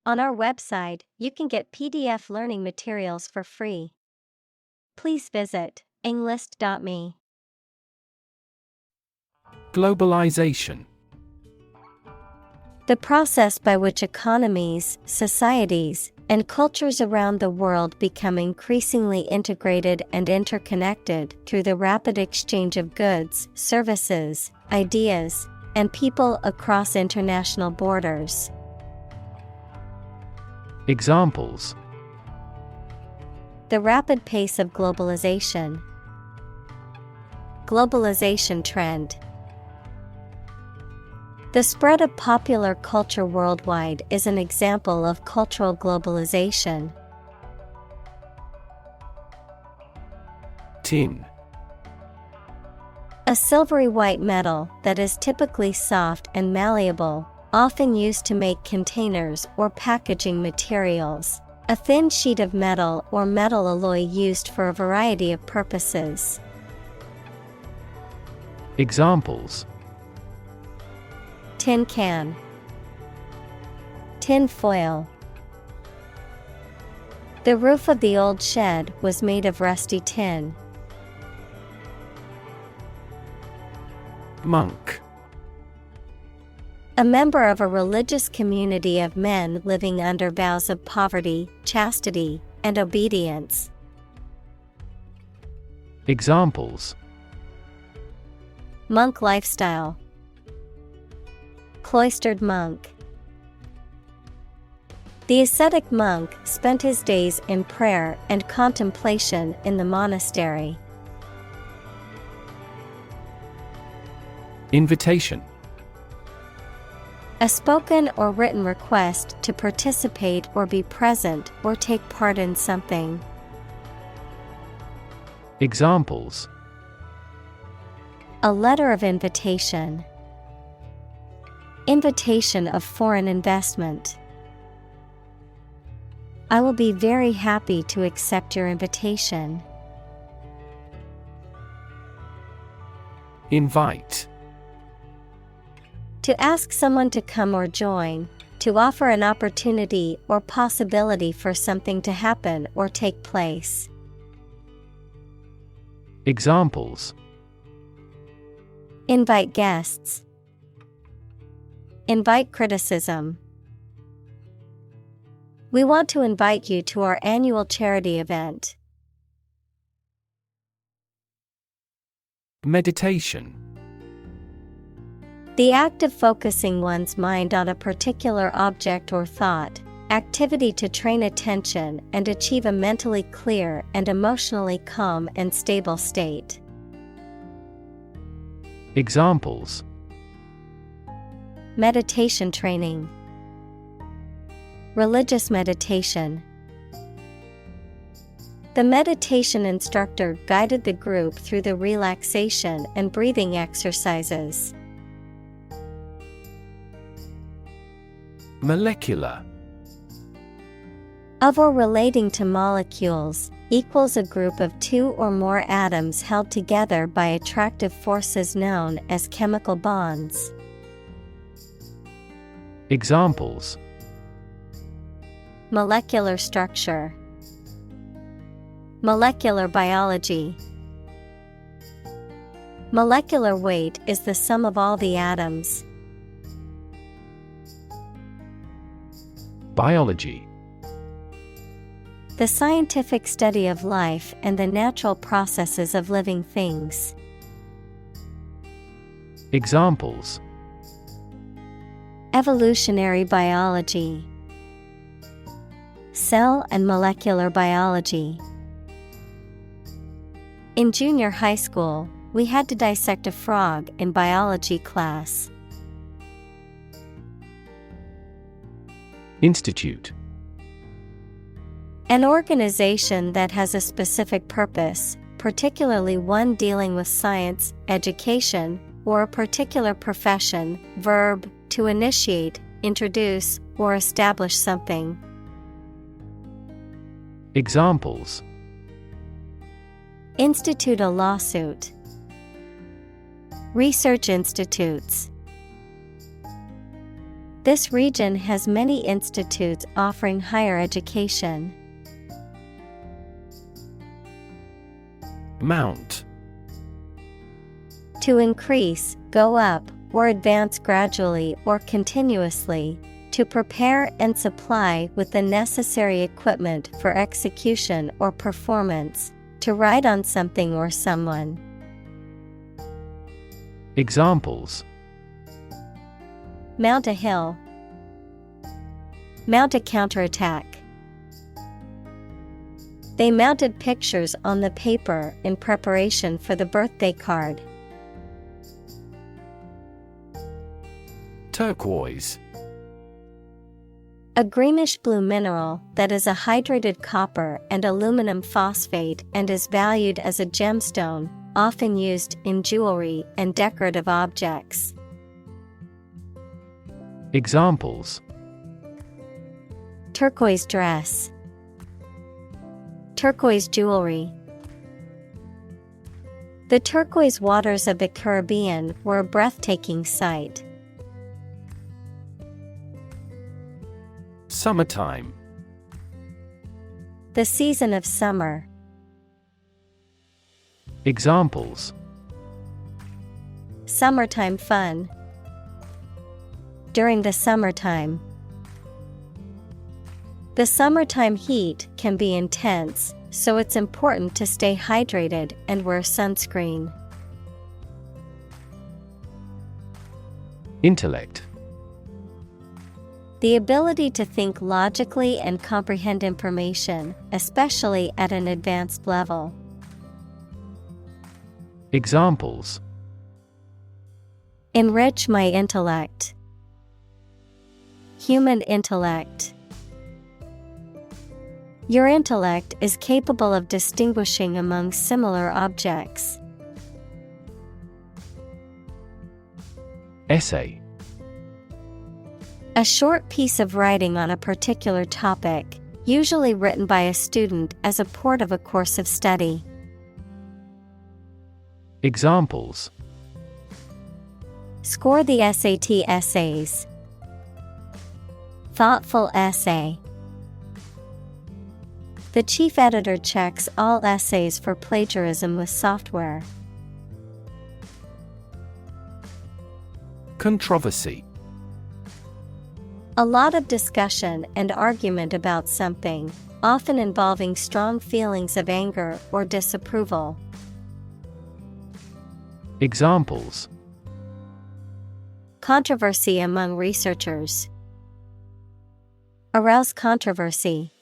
On our website, you can get PDF learning materials for free. Please visit englist.me. Globalization. The process by which economies, societies, and cultures around the world become increasingly integrated and interconnected through the rapid exchange of goods, services, ideas, and people across international borders. Examples: The rapid pace of globalization. Globalization trend. The spread of popular culture worldwide is an example of cultural globalization. Tin. A silvery white metal that is typically soft and malleable, often used to make containers or packaging materials. A thin sheet of metal or metal alloy used for a variety of purposes. Examples: Tin can. Tin foil. The roof of the old shed was made of rusty tin. Monk. A member of a religious community of men living under vows of poverty, chastity, and obedience. Examples: Monk lifestyle. Cloistered monk. The ascetic monk spent his days in prayer and contemplation in the monastery. Invitation. A spoken or written request to participate or be present or take part in something. Examples: A letter of invitation. Invitation of foreign investment. I will be very happy to accept your invitation. Invite. To ask someone to come or join, to offer an opportunity or possibility for something to happen or take place. Examples: Invite guests. Invite criticism. We want to invite you to our annual charity event. Meditation. The act of focusing one's mind on a particular object or thought, activity to train attention and achieve a mentally clear and emotionally calm and stable state. Examples: Meditation training. Religious meditation. The meditation instructor guided the group through the relaxation and breathing exercises. Molecular. Of or relating to molecules, equals a group of two or more atoms held together by attractive forces known as chemical bonds. Examples: Molecular structure. Molecular biology. Molecular weight is the sum of all the atoms. Biology. The scientific study of life and the natural processes of living things. Examples: Evolutionary biology. Cell and molecular biology. In junior high school, we had to dissect a frog in biology class. Institute. An organization that has a specific purpose, particularly one dealing with science, education, or a particular profession. Verb, to initiate, introduce, or establish something. Examples: Institute a lawsuit. Research institutes. This region has many institutes offering higher education. Mount. To increase, go up, or advance gradually or continuously, to prepare and supply with the necessary equipment for execution or performance, to ride on something or someone. Examples: Mount a hill. Mount a counterattack. They mounted pictures on the paper in preparation for the birthday card. Turquoise. A greenish-blue mineral that is a hydrated copper and aluminum phosphate and is valued as a gemstone, often used in jewelry and decorative objects. Examples: Turquoise dress. Turquoise jewelry. The turquoise waters of the Caribbean were a breathtaking sight. Summertime. The season of summer. Examples: Summertime fun. During the summertime. The summertime heat can be intense, so it's important to stay hydrated and wear sunscreen. Intellect. The ability to think logically and comprehend information, especially at an advanced level. Examples: Enrich my intellect. Human intellect. Your intellect is capable of distinguishing among similar objects. Essay. A short piece of writing on a particular topic, usually written by a student as a part of a course of study. Examples: Score the SAT essays. Thoughtful essay. The chief editor checks all essays for plagiarism with software. Controversy. A lot of discussion and argument about something, often involving strong feelings of anger or disapproval. Examples: Controversy among researchers. Arouse controversy.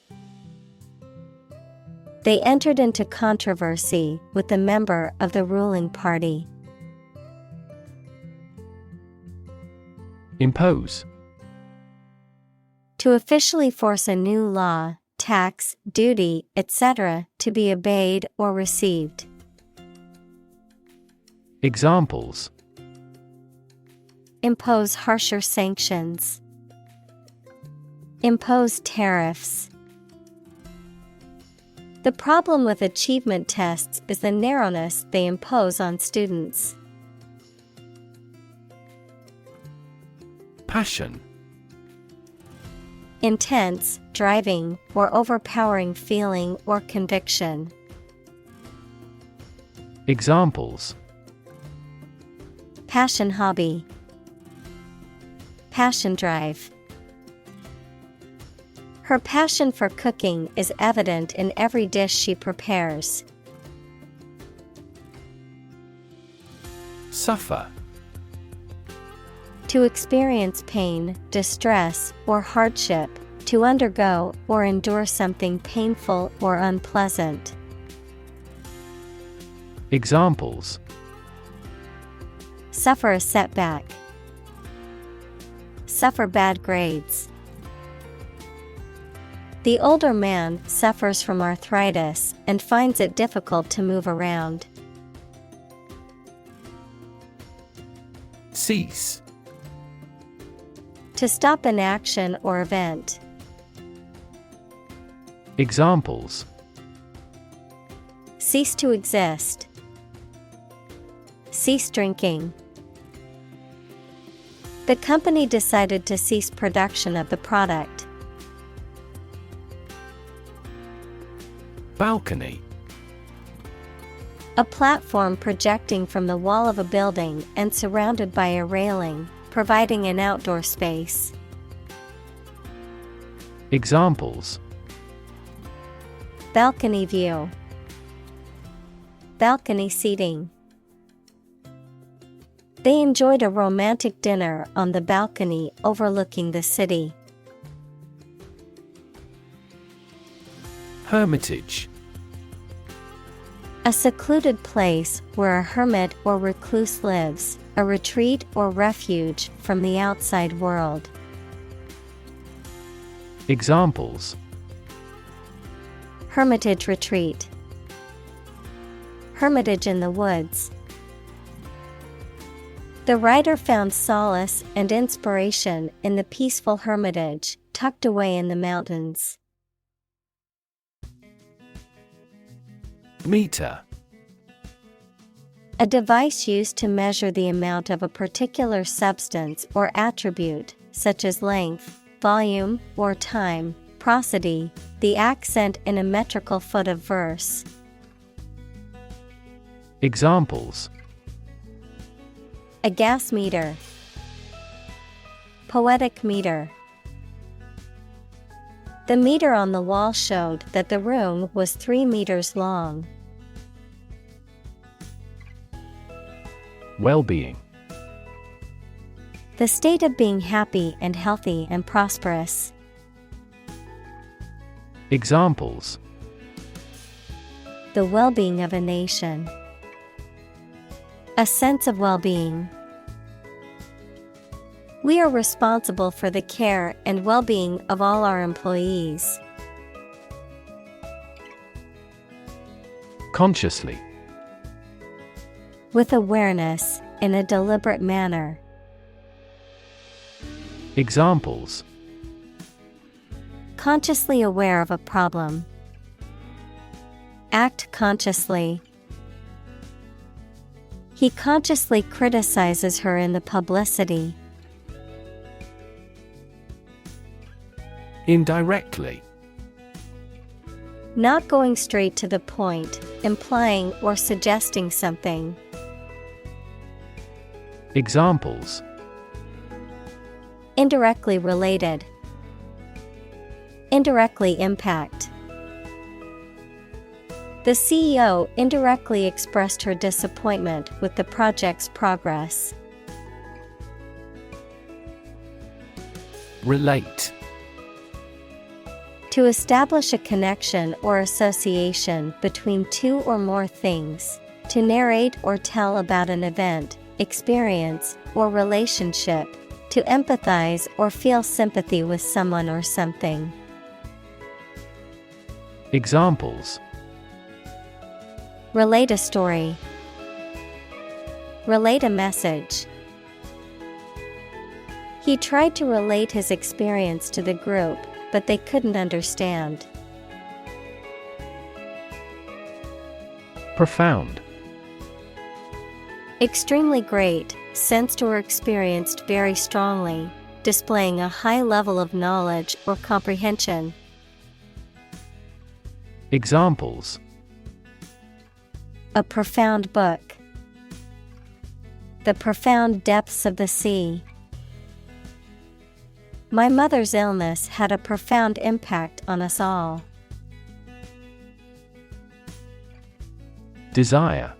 They entered into controversy with a member of the ruling party. Impose. To officially force a new law, tax, duty, etc., to be obeyed or received. Examples: Impose harsher sanctions. Impose tariffs. The problem with achievement tests is the narrowness they impose on students. Passion. Intense, driving, or overpowering feeling or conviction. Examples: Passion hobby. Passion drive. Her passion for cooking is evident in every dish she prepares. Suffer. To experience pain, distress, or hardship, to undergo or endure something painful or unpleasant. Examples: Suffer a setback. Suffer bad grades. The older man suffers from arthritis and finds it difficult to move around. Cease. To stop an action or event. Examples: Cease to exist. Cease drinking. The company decided to cease production of the product. Balcony. A platform projecting from the wall of a building and surrounded by a railing, providing an outdoor space. Examples: balcony view, balcony seating. They enjoyed a romantic dinner on the balcony overlooking the city. Hermitage. A secluded place where a hermit or recluse lives, a retreat or refuge from the outside world. Examples: hermitage retreat, hermitage in the woods. The writer found solace and inspiration in the peaceful hermitage tucked away in the mountains. Meter. A device used to measure the amount of a particular substance or attribute, such as length, volume, or time. Prosody, the accent in a metrical foot of verse. Examples: a gas meter, poetic meter. The meter on the wall showed that the room was 3 meters long. Well-being. The state of being happy and healthy and prosperous. Examples: the well-being of a nation, a sense of well-being. We are responsible for the care and well-being of all our employees. Consciously. With awareness, in a deliberate manner. Examples: consciously aware of a problem. Act consciously. He consciously criticizes her in the publicity. Indirectly. Not going straight to the point, implying or suggesting something. Examples: indirectly related, indirectly impact. The CEO indirectly expressed her disappointment with the project's progress. Relate. To establish a connection or association between two or more things, to narrate or tell about an event, experience, or relationship, to empathize or feel sympathy with someone or something. Examples: relate a story, relate a message. He tried to relate his experience to the group, but they couldn't understand. Profound. Extremely great, sensed or experienced very strongly, displaying a high level of knowledge or comprehension. Examples: a profound book, the profound depths of the sea. My mother's illness had a profound impact on us all. Desire.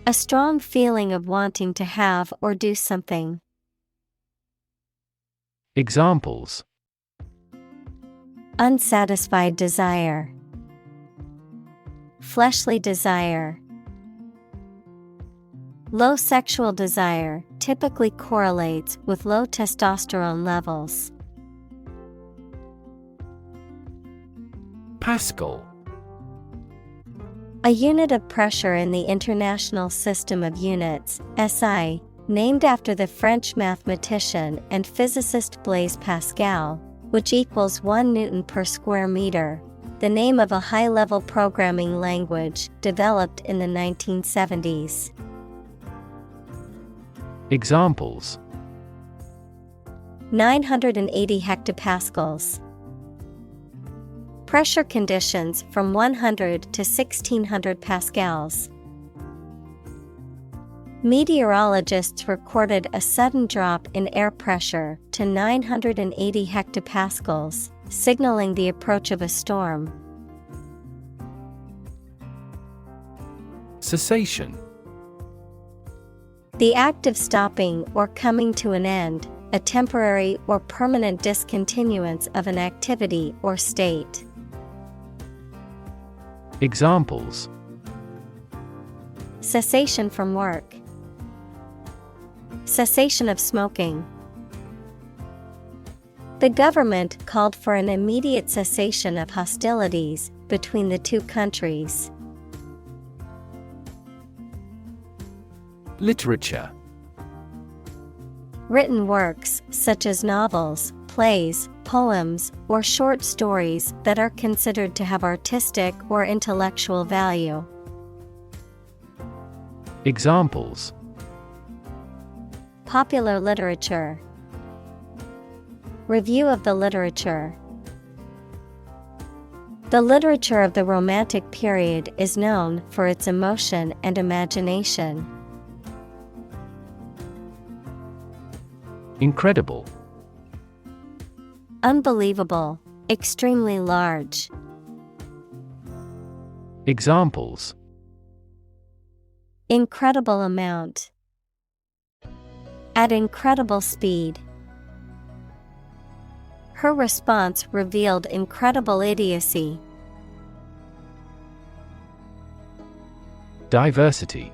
A strong feeling of wanting to have or do something. Examples: unsatisfied desire, fleshly desire. Low sexual desire typically correlates with low testosterone levels. Pascal. A unit of pressure in the International System of Units, SI, named after the French mathematician and physicist Blaise Pascal, which equals 1 Newton per square meter, the name of a high-level programming language developed in the 1970s. Examples: 980 hectopascals. Pressure conditions from 100 to 1600 pascals. Meteorologists recorded a sudden drop in air pressure to 980 hectopascals, signaling the approach of a storm. Cessation. The act of stopping or coming to an end, a temporary or permanent discontinuance of an activity or state. Examples: Cessation from work. Cessation of smoking. The government called for an immediate cessation of hostilities between the two countries. Literature. Written works, such as novels, plays, poems, or short stories that are considered to have artistic or intellectual value. Examples: Popular literature. Review of the literature. The literature of the Romantic period is known for its emotion and imagination. Incredible. Unbelievable, extremely large. Examples: Incredible amount. At incredible speed. Her response revealed incredible idiocy. Diversity.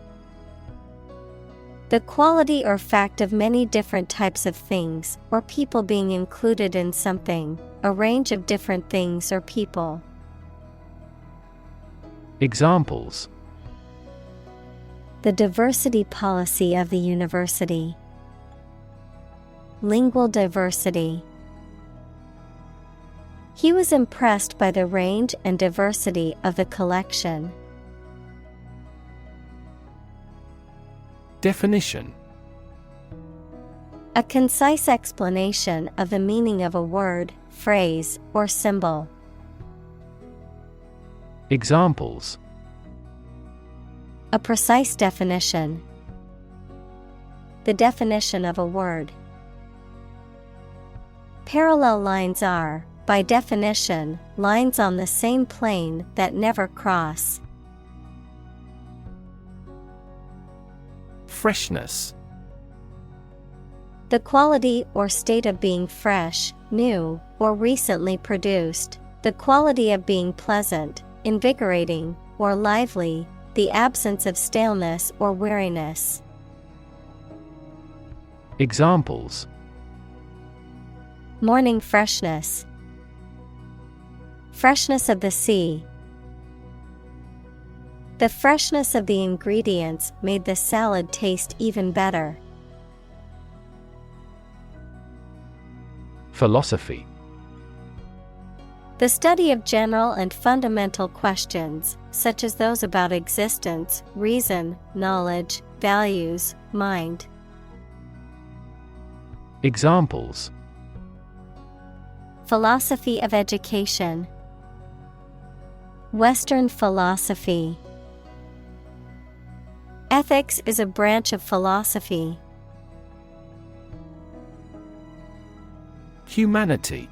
The quality or fact of many different types of things or people being included in something, a range of different things or people. Examples: The diversity policy of the university. Lingual diversity. He was impressed by the range and diversity of the collection. Definition. A concise explanation of the meaning of a word, phrase, or symbol. Examples: A precise definition. The definition of a word. Parallel lines are, by definition, lines on the same plane that never cross. Freshness. The quality or state of being fresh, new, or recently produced. The quality of being pleasant, invigorating, or lively. The absence of staleness or weariness. Examples: Morning freshness. Freshness of the sea. The freshness of the ingredients made the salad taste even better. Philosophy. The study of general and fundamental questions, such as those about existence, reason, knowledge, values, mind. Examples: Philosophy of education. Western philosophy. Ethics is a branch of philosophy. Humanity.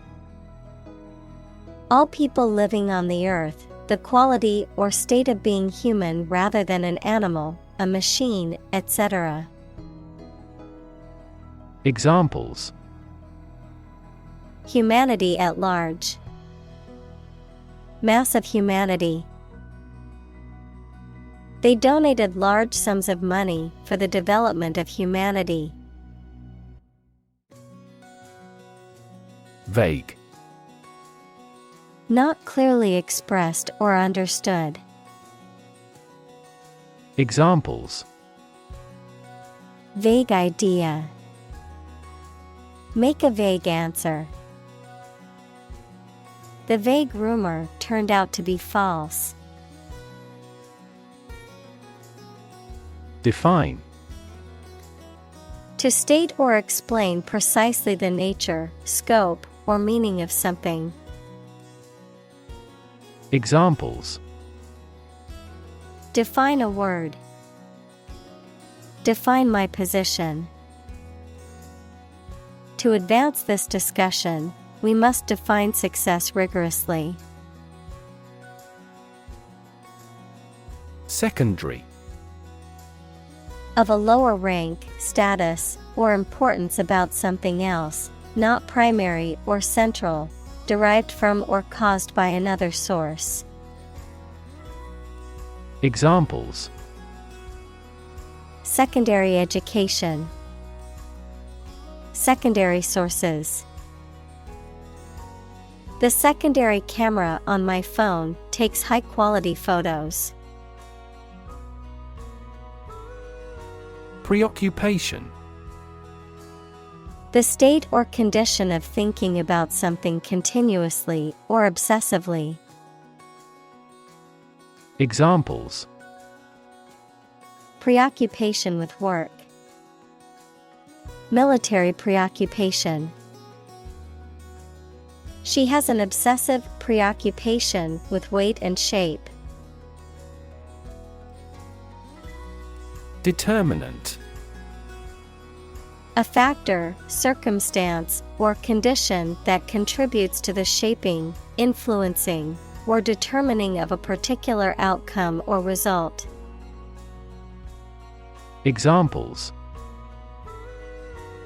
All people living on the earth, the quality or state of being human rather than an animal, a machine, etc. Examples: Humanity at large. Mass of humanity. They donated large sums of money for the development of humanity. Vague. Not clearly expressed or understood. Examples: Vague idea. Make a vague answer. The vague rumor turned out to be false. Define. To state or explain precisely the nature, scope, or meaning of something. Examples. Define a word. Define my position. To advance this discussion, we must define success rigorously. Secondary. Of a lower rank, status, or importance about something else, not primary or central, derived from or caused by another source. Examples. Secondary education. Secondary sources. The secondary camera on my phone takes high-quality photos. Preoccupation. The state or condition of thinking about something continuously or obsessively. Examples. Preoccupation with work. Military preoccupation. She has an obsessive preoccupation with weight and shape. Determinant. A factor, circumstance, or condition that contributes to the shaping, influencing, or determining of a particular outcome or result. Examples.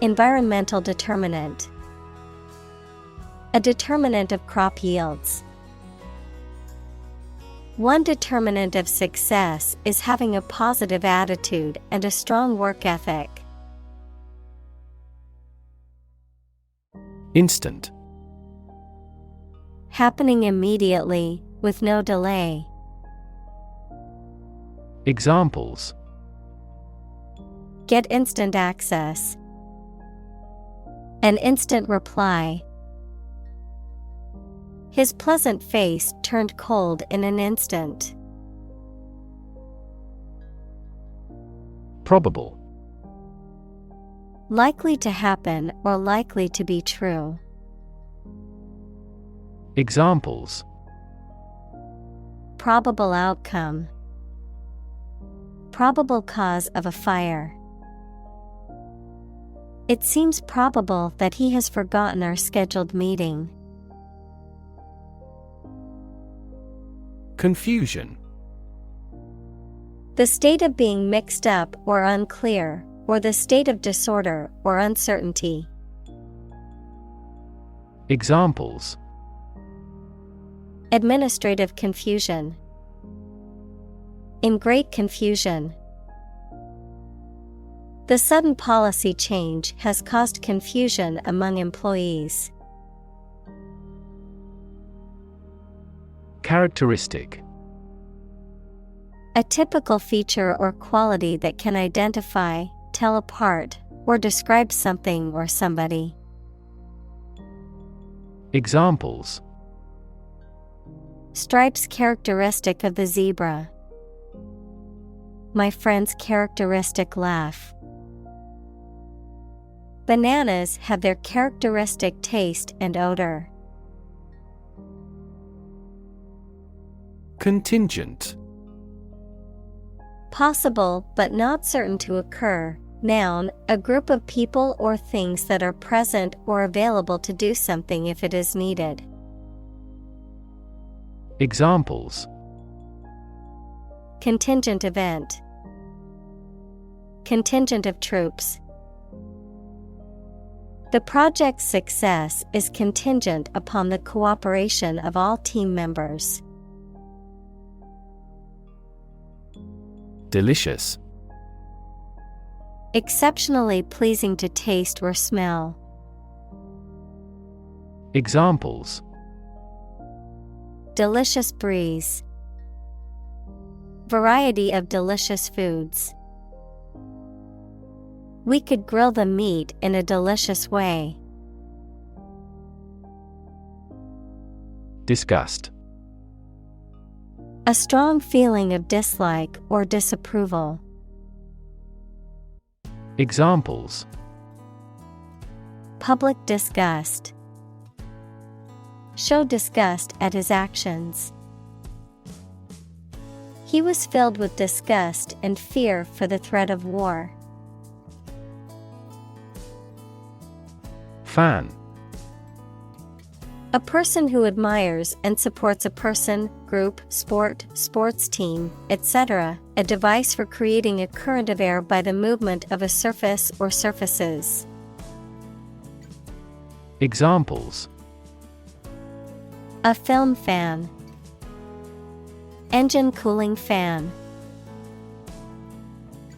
Environmental determinant. A determinant of crop yields. One determinant of success is having a positive attitude and a strong work ethic. Instant. Happening immediately, with no delay. Examples. Get instant access. An instant reply. His pleasant face turned cold in an instant. Probable. Likely to happen or likely to be true. Examples. Probable outcome. Probable cause of a fire. It seems probable that he has forgotten our scheduled meeting. Confusion. The state of being mixed up or unclear, or the state of disorder or uncertainty. Examples. Administrative confusion. In great confusion. The sudden policy change has caused confusion among employees. Characteristic. A typical feature or quality that can identify, tell apart, or describe something or somebody. Examples. Stripes characteristic of the zebra. My friend's characteristic laugh. Bananas have their characteristic taste and odor. Contingent. Possible but not certain to occur. Noun, a group of people or things that are present or available to do something if it is needed. Examples. Contingent event. Contingent of troops. The project's success is contingent upon the cooperation of all team members. Delicious. Exceptionally pleasing to taste or smell. Examples. Delicious breeze. Variety of delicious foods. We could grill the meat in a delicious way. Disgust. A strong feeling of dislike or disapproval. Examples. Public disgust. Show disgust at his actions. He was filled with disgust and fear for the threat of war. Fan. A person who admires and supports a person, group, sport, sports team, etc., a device for creating a current of air by the movement of a surface or surfaces. Examples: a film fan, engine cooling fan.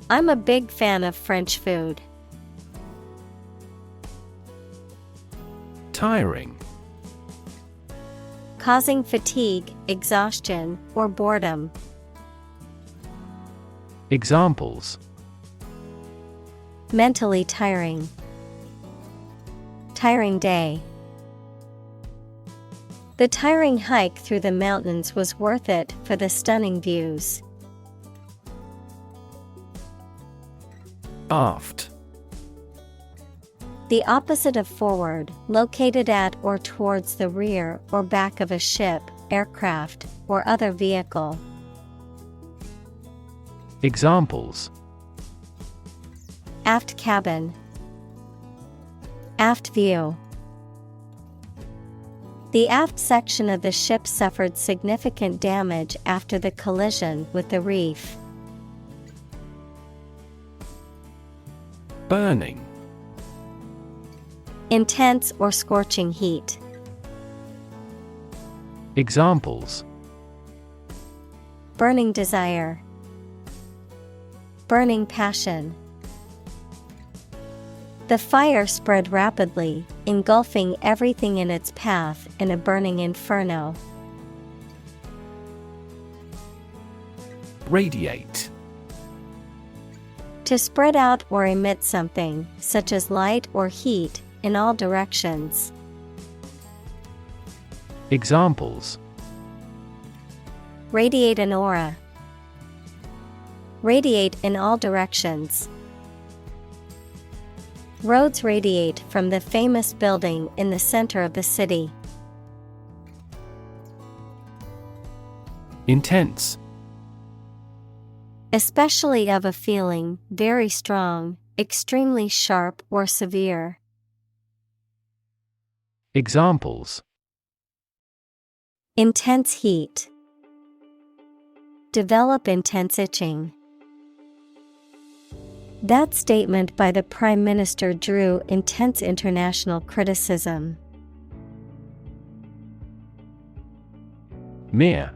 I'm a big fan of French food. Tiring. Causing fatigue, exhaustion, or boredom. Examples: mentally tiring, tiring day. The tiring hike through the mountains was worth it for the stunning views. Aft. The opposite of forward, located at or towards the rear or back of a ship, aircraft, or other vehicle. Examples: aft cabin, aft view. The aft section of the ship suffered significant damage after the collision with the reef. Burning. Intense or scorching heat. Examples: burning desire, burning passion. The fire spread rapidly, engulfing everything in its path in a burning inferno. Radiate. To spread out or emit something, such as light or heat, in all directions. Examples: radiate an aura, radiate in all directions. Roads radiate from the famous building in the center of the city. Intense. Especially of a feeling, very strong, extremely sharp or severe. Examples: intense heat, develop intense itching. That statement by the Prime Minister drew intense international criticism. Mere.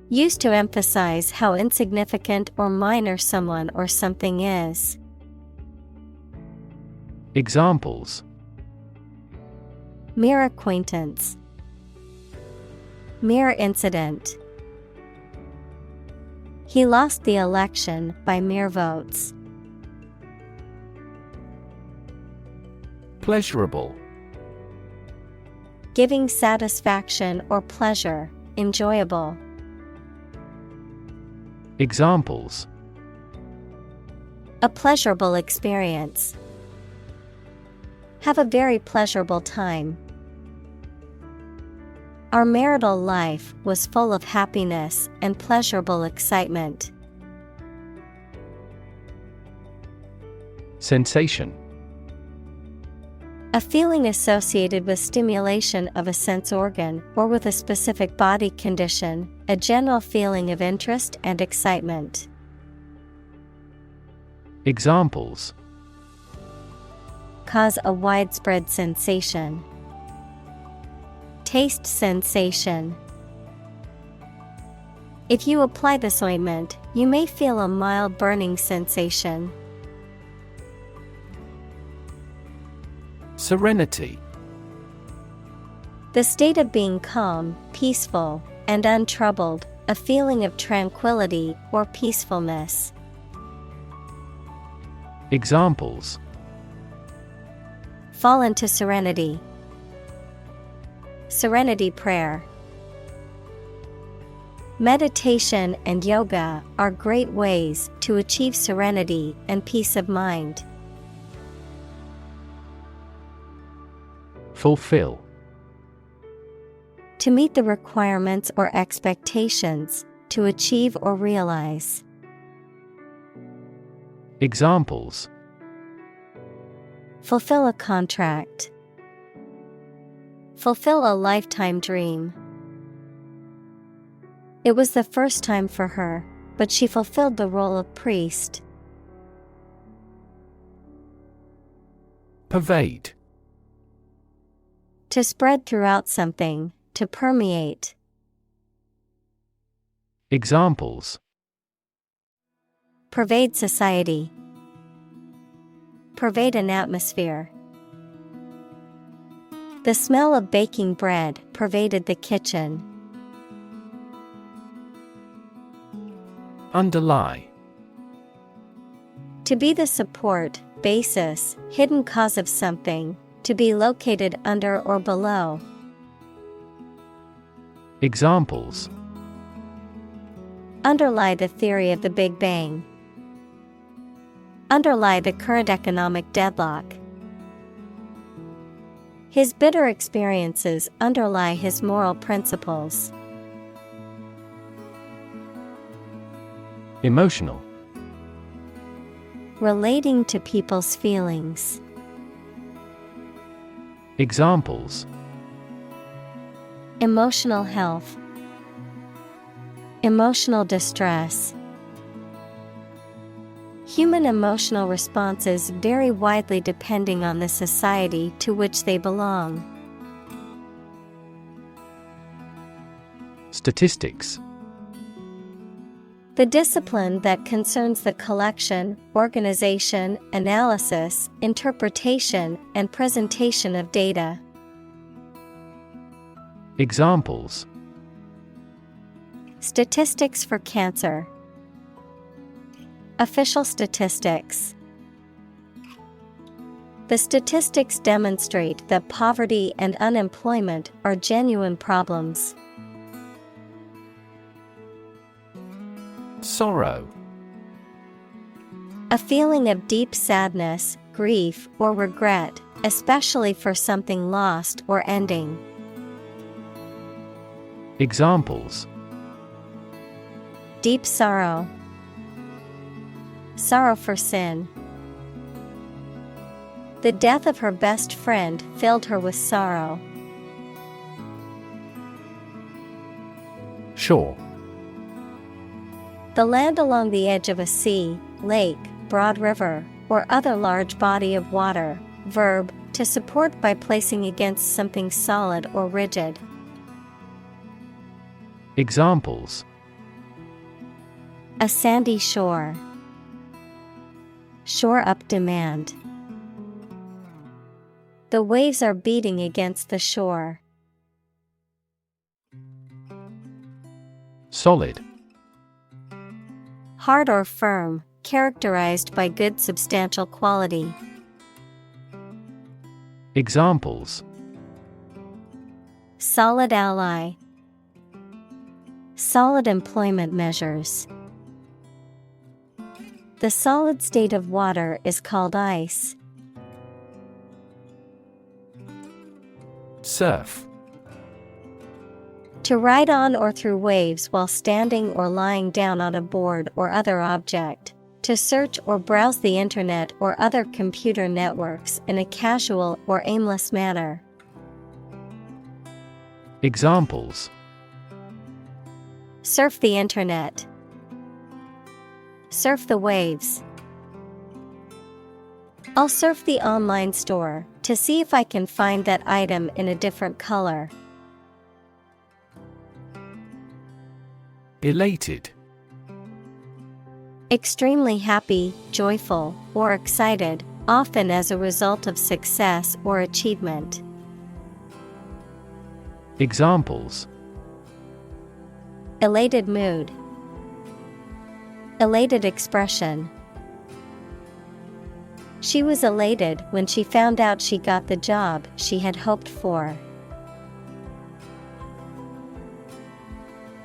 Used to emphasize how insignificant or minor someone or something is. Examples: mere acquaintance, mere incident. He lost the election by mere votes. Pleasurable. Giving satisfaction or pleasure, enjoyable. Examples: a pleasurable experience. Have a very pleasurable time. Our marital life was full of happiness and pleasurable excitement. Sensation. A feeling associated with stimulation of a sense organ or with a specific body condition, a general feeling of interest and excitement. Examples: cause a widespread sensation. Taste sensation. If you apply this ointment, you may feel a mild burning sensation. Serenity. The state of being calm, peaceful, and untroubled, a feeling of tranquility or peacefulness. Examples: fall into serenity. Serenity prayer. Meditation and yoga are great ways to achieve serenity and peace of mind. Fulfill. To meet the requirements or expectations, to achieve or realize. Examples: Fulfill a contract. Fulfill a lifetime dream. It was the first time for her, but she fulfilled the role of priest. Pervade. To spread throughout something, to permeate. Examples: Pervade society. Pervade an atmosphere. The smell of baking bread pervaded the kitchen. Underlie. To be the support, basis, hidden cause of something, to be located under or below. Examples: Underlie the theory of the Big Bang. Underlie the current economic deadlock. His bitter experiences underlie his moral principles. Emotional. Relating to people's feelings. Examples: Emotional health. Emotional distress. Human emotional responses vary widely depending on the society to which they belong. Statistics. The discipline that concerns the collection, organization, analysis, interpretation, and presentation of data. Examples: Statistics for cancer. Official statistics. The statistics demonstrate that poverty and unemployment are genuine problems. Sorrow. A feeling of deep sadness, grief, or regret, especially for something lost or ending. Examples: Deep sorrow. Sorrow for sin. The death of her best friend filled her with sorrow. Shore. The land along the edge of a sea, lake, broad river, or other large body of water. Verb, to support by placing against something solid or rigid. Examples: A sandy shore. Shore up demand. The waves are beating against the shore. Solid. Hard or firm, characterized by good substantial quality. Examples: Solid ally. Solid employment measures. The solid state of water is called ice. Surf. To ride on or through waves while standing or lying down on a board or other object. To search or browse the internet or other computer networks in a casual or aimless manner. Examples: Surf the internet. Surf the waves. I'll surf the online store to see if I can find that item in a different color. Elated. Extremely happy, joyful, or excited, often as a result of success or achievement. Examples: Elated mood. Elated expression. She was elated when she found out she got the job she had hoped for.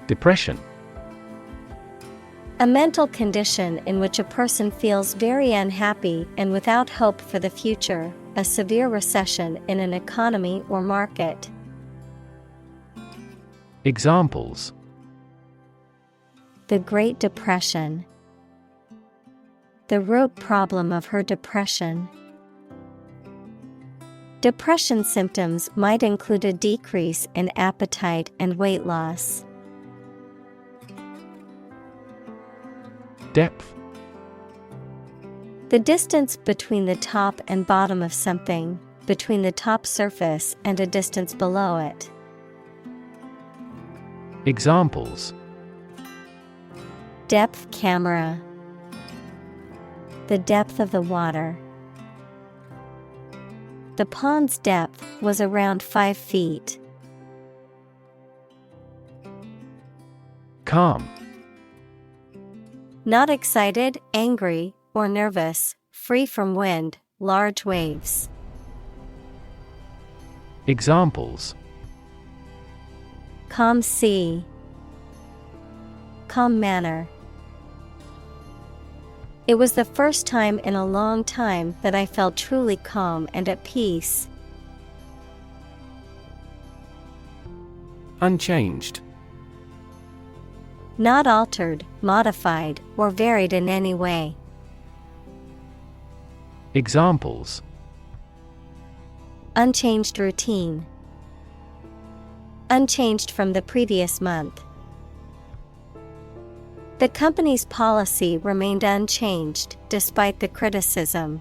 Depression. A mental condition in which a person feels very unhappy and without hope for the future, a severe recession in an economy or market. Examples: The Great Depression. The root problem of her depression. Depression symptoms might include a decrease in appetite and weight loss. Depth. The distance between the top and bottom of something, between the top surface and a distance below it. Examples: Depth camera. The depth of the water. The pond's depth was around 5 feet. Calm. Not excited, angry, or nervous, free from wind, large waves. Examples: Calm sea. Calm manner. It was the first time in a long time that I felt truly calm and at peace. Unchanged. Not altered, modified, or varied in any way. Examples: Unchanged routine. Unchanged from the previous month. The company's policy remained unchanged despite the criticism.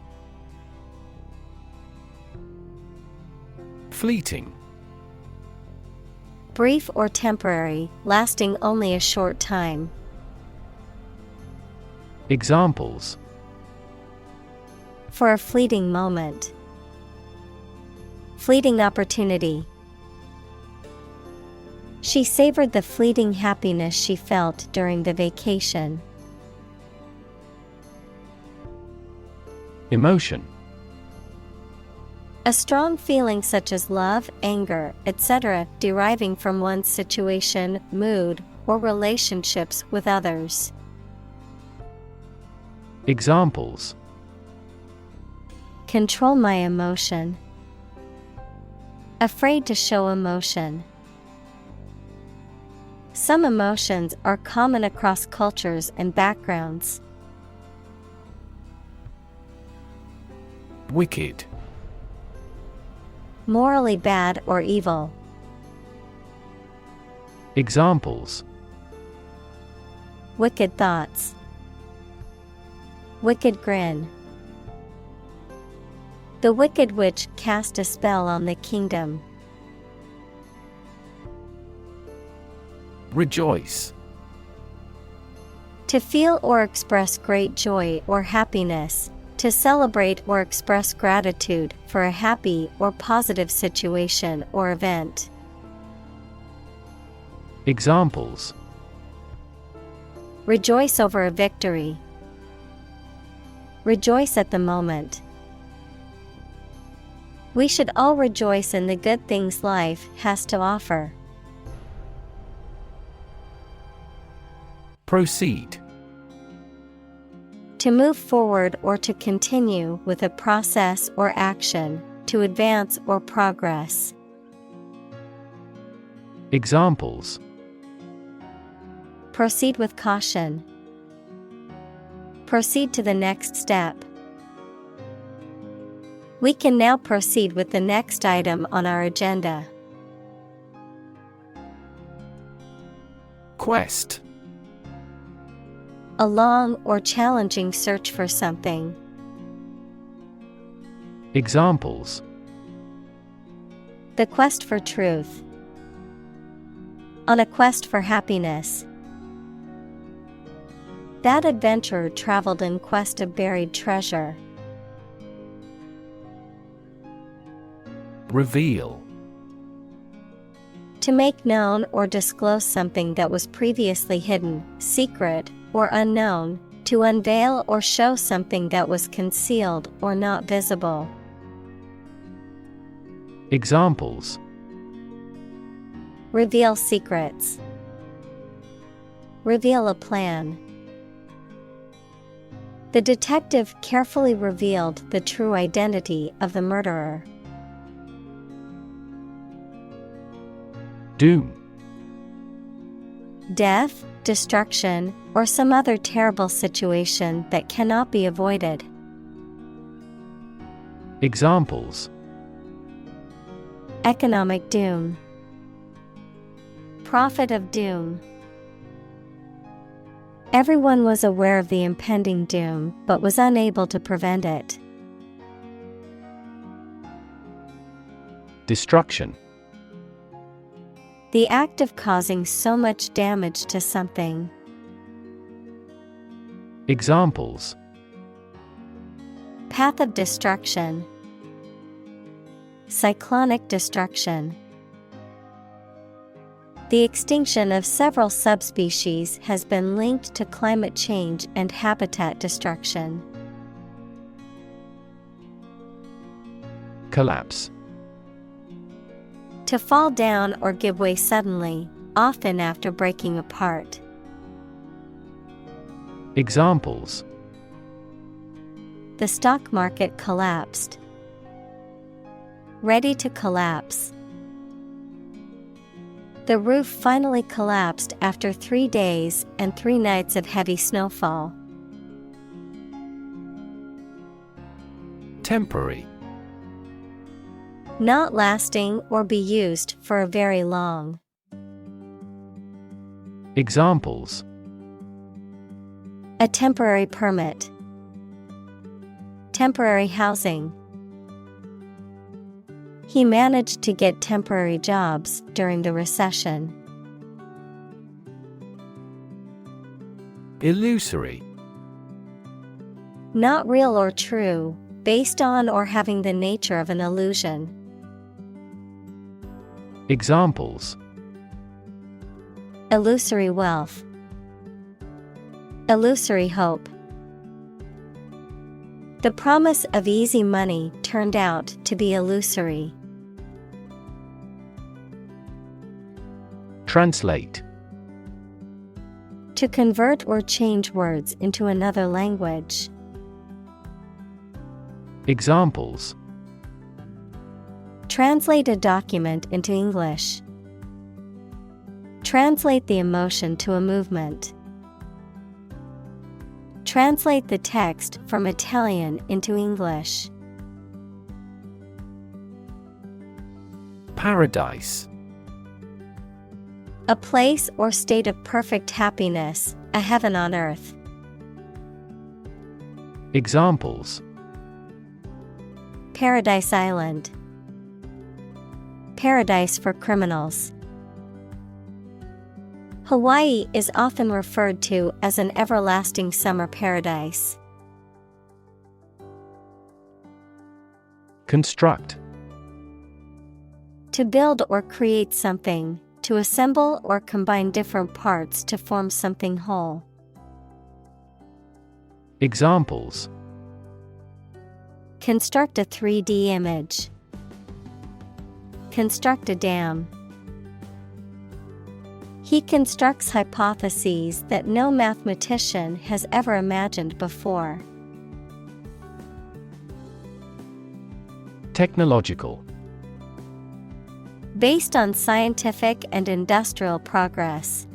Fleeting. Brief or temporary, lasting only a short time. Examples: For a fleeting moment. Fleeting opportunity. She savored the fleeting happiness she felt during the vacation. Emotion. A strong feeling such as love, anger, etc., deriving from one's situation, mood, or relationships with others. Examples: Control my emotion. Afraid to show emotion. Some emotions are common across cultures and backgrounds. Wicked. Morally bad or evil. Examples: Wicked thoughts. Wicked grin. The Wicked Witch cast a spell on the kingdom. Rejoice. To feel or express great joy or happiness. To celebrate or express gratitude for a happy or positive situation or event. Examples: Rejoice over a victory. Rejoice at the moment. We should all rejoice in the good things life has to offer. Proceed. To move forward or to continue with a process or action, to advance or progress. Examples: Proceed with caution. Proceed to the next step. We can now proceed with the next item on our agenda. Quest. A long or challenging search for something. Examples: The quest for truth. On a quest for happiness. That adventurer traveled in quest of buried treasure. Reveal. To make known or disclose something that was previously hidden, secret, or unknown, to unveil or show something that was concealed or not visible. Examples: Reveal secrets. Reveal a plan. The detective carefully revealed the true identity of the murderer. Doom. Death, destruction, or some other terrible situation that cannot be avoided. Examples: Economic doom. Prophet of doom. Everyone was aware of the impending doom, but was unable to prevent it. Destruction. The act of causing so much damage to something. Examples: Path of destruction. Cyclonic destruction. The extinction of several subspecies has been linked to climate change and habitat destruction. Collapse. To fall down or give way suddenly, often after breaking apart. Examples: The stock market collapsed. Ready to collapse. The roof finally collapsed after 3 days and 3 nights of heavy snowfall. Temporary. Not lasting or be used for a very long. Examples: A temporary permit. Temporary housing. He managed to get temporary jobs during the recession. Illusory. Not real or true, based on or having the nature of an illusion. Examples: Illusory wealth. Illusory hope. The promise of easy money turned out to be illusory. Translate. To convert or change words into another language. Examples: Translate a document into English. Translate the emotion to a movement. Translate the text from Italian into English. Paradise. A place or state of perfect happiness, a heaven on earth. Examples: Paradise Island. Paradise for criminals. Hawaii is often referred to as an everlasting summer paradise. Construct. To build or create something, to assemble or combine different parts to form something whole. Examples: Construct a 3D image. Construct a dam. He constructs hypotheses that no mathematician has ever imagined before. Technological. Based on scientific and industrial progress.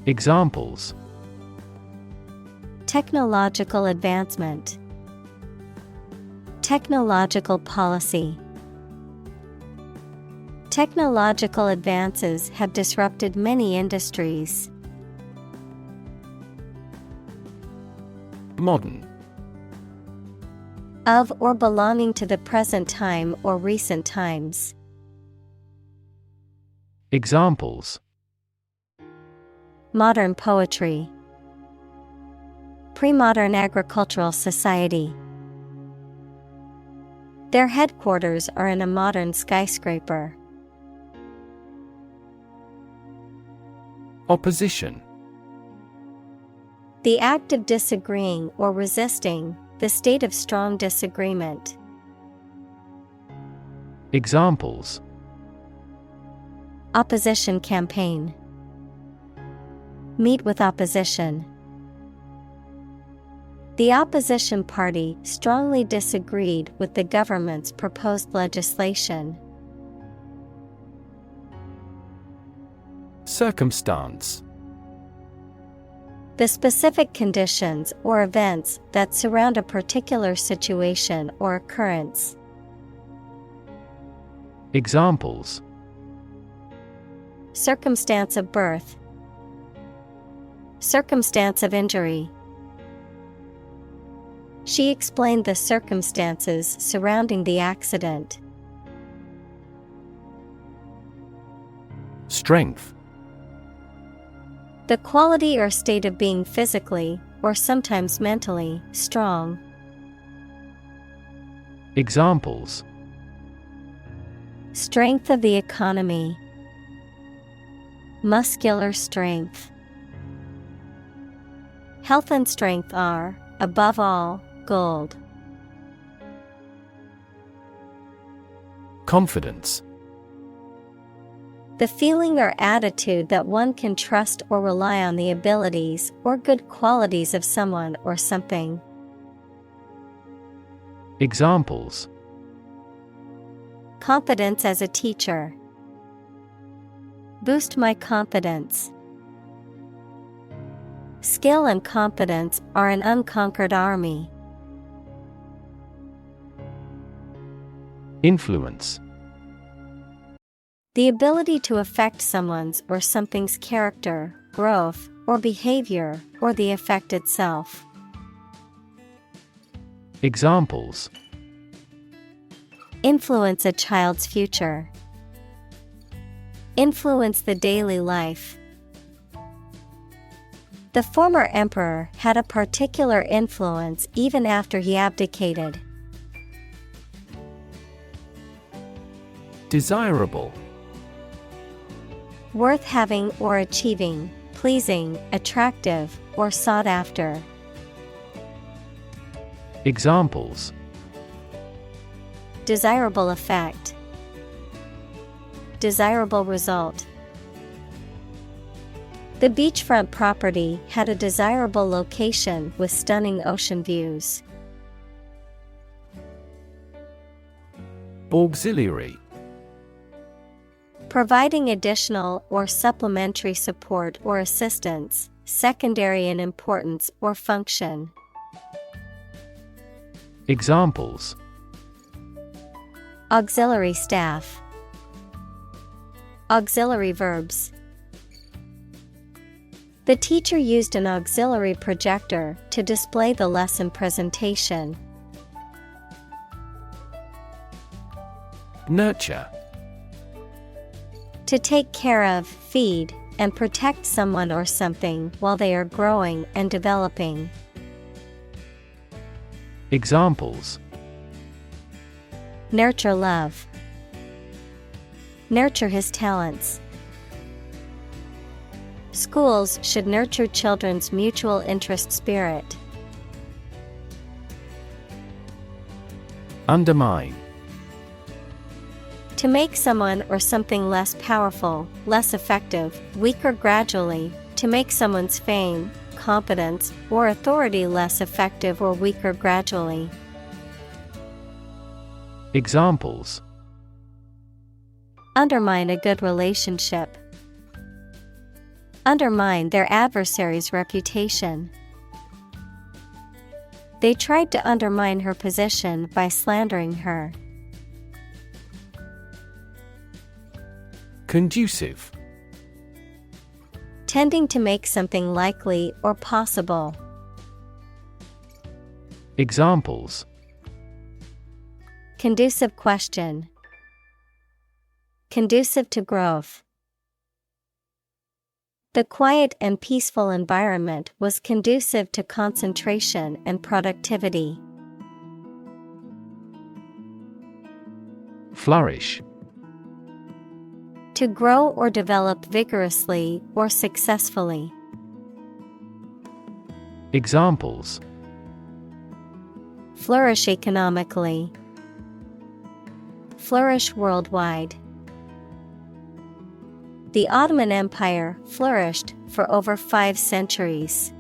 Examples: Technological advancement. Technological policy. Technological advances have disrupted many industries. Modern. Of or belonging to the present time or recent times. Examples: Modern poetry. Pre-modern agricultural society. Their headquarters are in a modern skyscraper. Opposition. The act of disagreeing or resisting, the state of strong disagreement. Examples: Opposition campaign. Meet with opposition. The opposition party strongly disagreed with the government's proposed legislation. Circumstance. The specific conditions or events that surround a particular situation or occurrence. Examples. Circumstance of birth. Circumstance of injury. She explained the circumstances surrounding the accident. Strength. The quality or state of being physically, or sometimes mentally, strong. Examples. Strength of the economy. Muscular strength. Health and strength are, above all, gold. Confidence. The feeling or attitude that one can trust or rely on the abilities or good qualities of someone or something. Examples. Confidence as a teacher. Boost my confidence. Skill and confidence are an unconquered army. Influence. The ability to affect someone's or something's character, growth, or behavior, or the effect itself. Examples. Influence a child's future. Influence the daily life. The former emperor had a particular influence even after he abdicated. Desirable. Worth having or achieving, pleasing, attractive, or sought after. Examples. Desirable effect. Desirable result. The beachfront property had a desirable location with stunning ocean views. Auxiliary. Providing additional or supplementary support or assistance, secondary in importance or function. Examples. Auxiliary staff. Auxiliary verbs. The teacher used an auxiliary projector to display the lesson presentation. Nurture. To take care of, feed, and protect someone or something while they are growing and developing. Examples. Nurture love. Nurture his talents. Schools should nurture children's mutual interest spirit. Undermine. To make someone or something less powerful, less effective, weaker gradually, to make someone's fame, competence, or authority less effective or weaker gradually. Examples. Undermine a good relationship. Undermine their adversary's reputation. They tried to undermine her position by slandering her. Conducive. Tending to make something likely or possible. Examples. Conducive question. Conducive to growth. The quiet and peaceful environment was conducive to concentration and productivity. Flourish. To grow or develop vigorously or successfully. Examples. Flourish economically. Flourish worldwide. The Ottoman Empire flourished for over 5 centuries.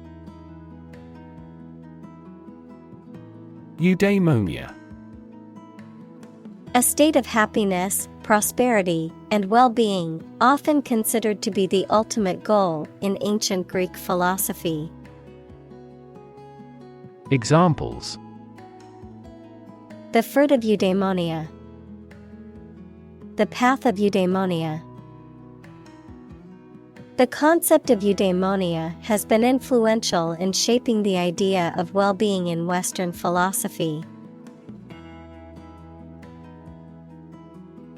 Eudaimonia. A state of happiness, prosperity, and well-being, often considered to be the ultimate goal in ancient Greek philosophy. Examples: The fruit of eudaimonia. The path of eudaimonia. The concept of eudaimonia has been influential in shaping the idea of well-being in Western philosophy.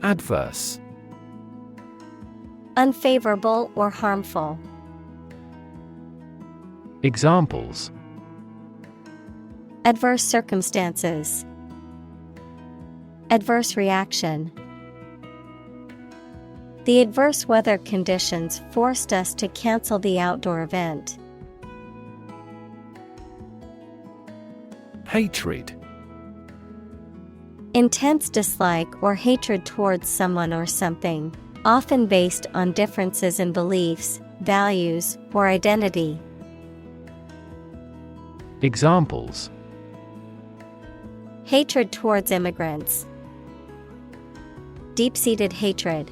Adverse. Unfavorable or harmful. Examples: Adverse circumstances. Adverse reaction. The adverse weather conditions forced us to cancel the outdoor event. Hatred. Intense dislike or hatred towards someone or something, often based on differences in beliefs, values, or identity. Examples: Hatred towards immigrants. Deep-seated hatred.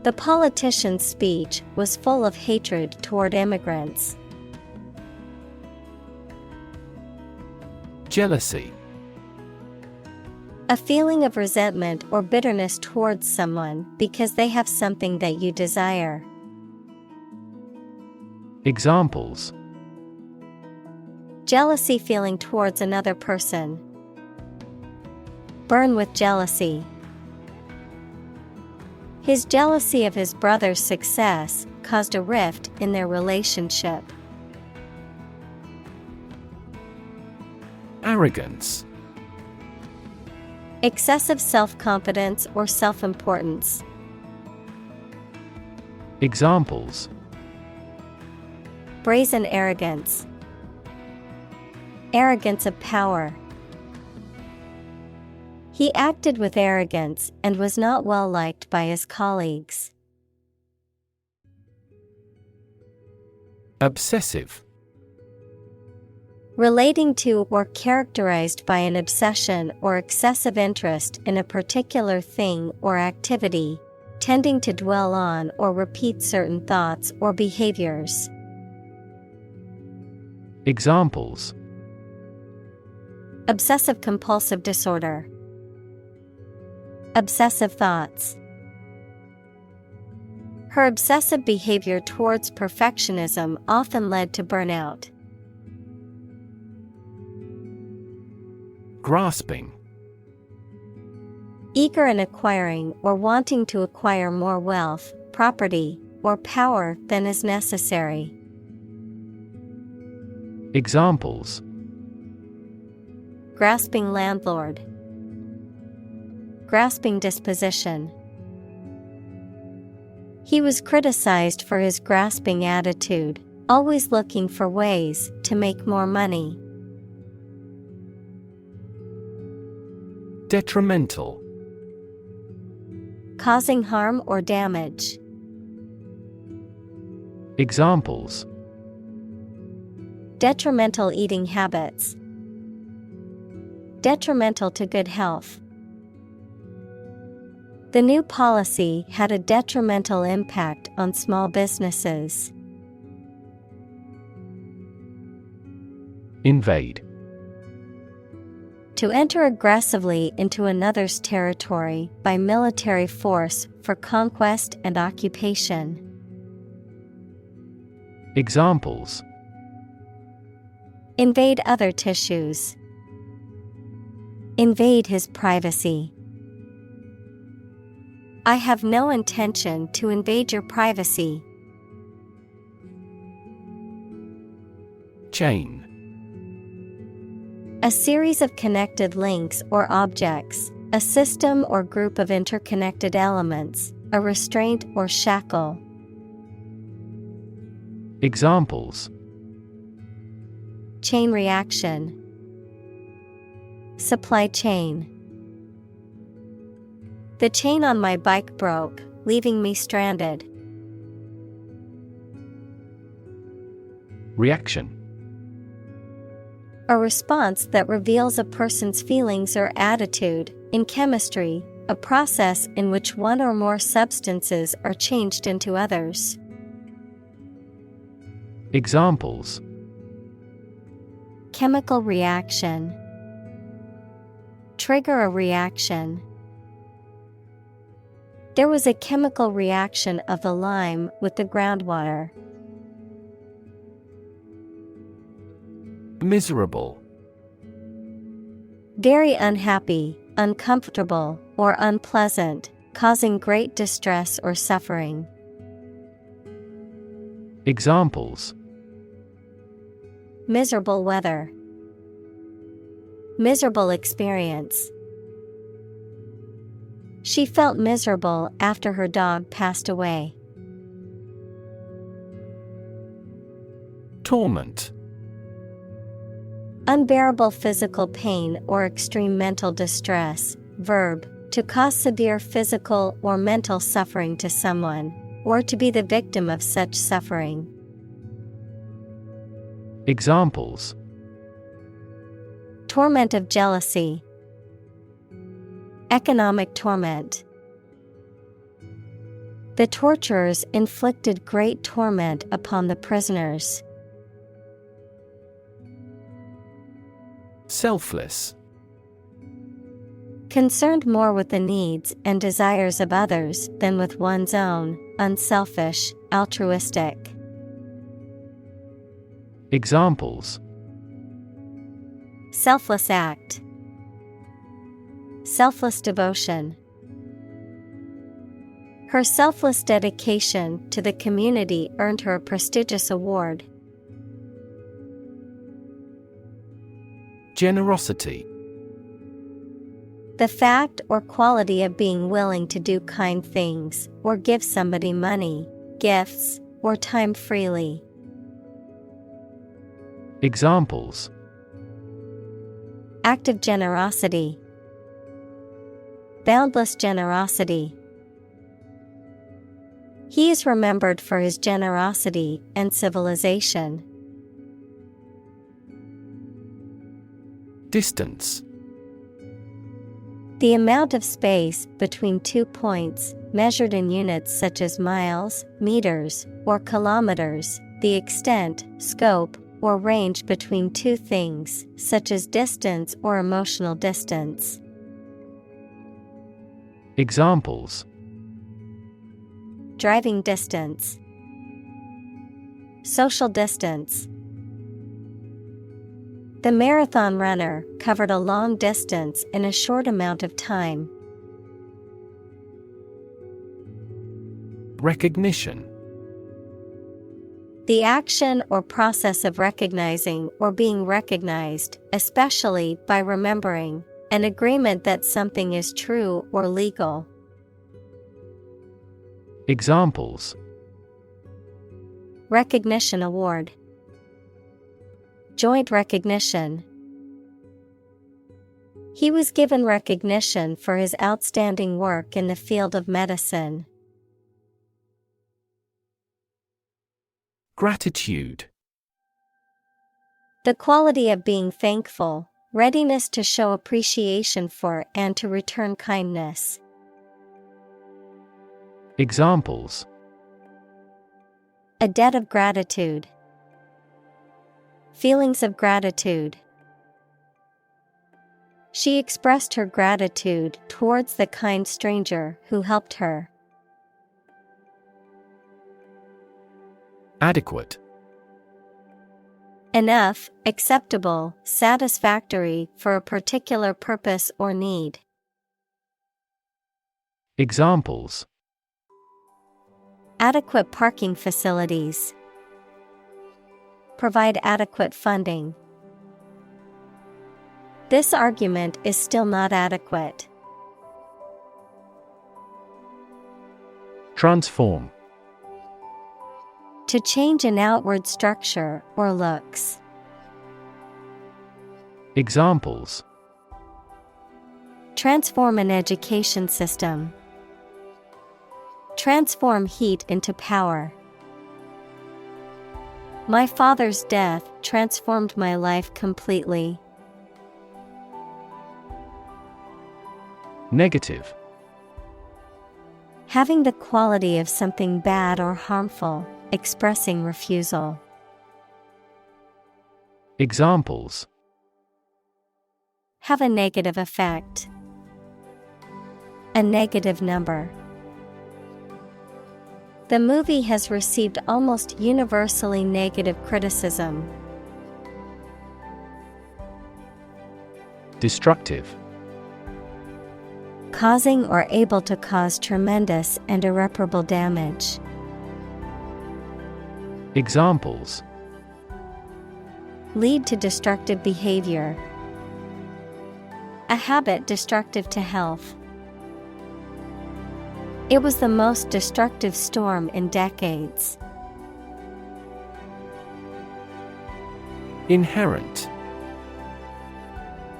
The politician's speech was full of hatred toward immigrants. Jealousy. A feeling of resentment or bitterness towards someone because they have something that you desire. Examples: Jealousy feeling towards another person. Burn with jealousy. His jealousy of his brother's success caused a rift in their relationship. Arrogance. Excessive self-confidence or self-importance. Examples: Brazen arrogance. Arrogance of power. He acted with arrogance and was not well liked by his colleagues. Obsessive. Relating to or characterized by an obsession or excessive interest in a particular thing or activity, tending to dwell on or repeat certain thoughts or behaviors. Examples: Obsessive-compulsive disorder. Obsessive thoughts. Her obsessive behavior towards perfectionism often led to burnout. Grasping. Eager in acquiring or wanting to acquire more wealth, property, or power than is necessary. Examples: Grasping landlord. Grasping disposition. He was criticized for his grasping attitude, always looking for ways to make more money. Detrimental. Causing harm or damage. Examples: Detrimental eating habits. Detrimental to good health. The new policy had a detrimental impact on small businesses. Invade. To enter aggressively into another's territory by military force for conquest and occupation. Examples: Invade other tissues. Invade his privacy. I have no intention to invade your privacy. Chain. A series of connected links or objects, a system or group of interconnected elements, a restraint or shackle. Examples: Chain reaction. Supply chain. The chain on my bike broke, leaving me stranded. Reaction. A response that reveals a person's feelings or attitude. In chemistry, a process in which one or more substances are changed into others. Examples: Chemical reaction. Trigger a reaction. There was a chemical reaction of the lime with the groundwater. Miserable. Very unhappy, uncomfortable, or unpleasant, causing great distress or suffering. Examples: Miserable weather. Miserable experience. She felt miserable after her dog passed away. Torment. Unbearable physical pain or extreme mental distress. Verb, to cause severe physical or mental suffering to someone, or to be the victim of such suffering. Examples: Torment of jealousy. Economic torment. The torturers inflicted great torment upon the prisoners. Selfless. Concerned more with the needs and desires of others than with one's own, unselfish, altruistic. Examples: Selfless act. Selfless devotion. Her selfless dedication to the community earned her a prestigious award. Generosity. The fact or quality of being willing to do kind things, or give somebody money, gifts, or time freely. Examples: Act of generosity. Boundless generosity. He is remembered for his generosity and civilization. Distance. The amount of space between 2 points, measured in units such as miles, meters, or kilometers. The extent, scope, or range between two things, such as distance or emotional distance. Examples: Driving distance. Social distance. The marathon runner covered a long distance in a short amount of time. Recognition. The action or process of recognizing or being recognized, especially by remembering, an agreement that something is true or legal. Examples: Recognition award. Joint recognition. He was given recognition for his outstanding work in the field of medicine. Gratitude. The quality of being thankful, readiness to show appreciation for and to return kindness. Examples: A debt of gratitude. Feelings of gratitude. She expressed her gratitude towards the kind stranger who helped her. Adequate. Enough, acceptable, satisfactory for a particular purpose or need. Examples: Adequate parking facilities. Provide adequate funding. This argument is still not adequate. Transform. To change an outward structure or looks. Examples: Transform an education system. Transform heat into power. My father's death transformed my life completely. Negative. Having the quality of something bad or harmful, expressing refusal. Examples. Have a negative effect. A negative number. The movie has received almost universally negative criticism. Destructive. Causing or able to cause tremendous and irreparable damage. Examples. Lead to destructive behavior. A habit destructive to health. It was the most destructive storm in decades. Inherent.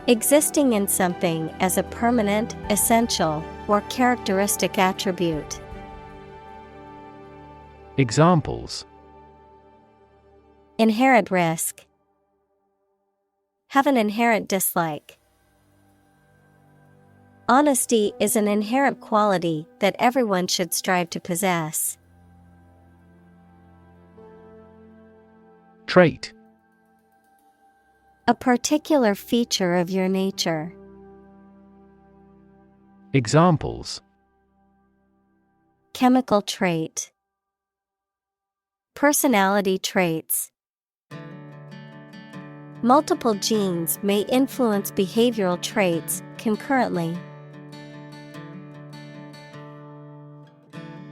Existing in something as a permanent, essential, or characteristic attribute. Examples. Inherent risk. Have an inherent dislike. Honesty is an inherent quality that everyone should strive to possess. Trait. A particular feature of your nature. Examples. Chemical trait. Personality traits. Multiple genes may influence behavioral traits concurrently.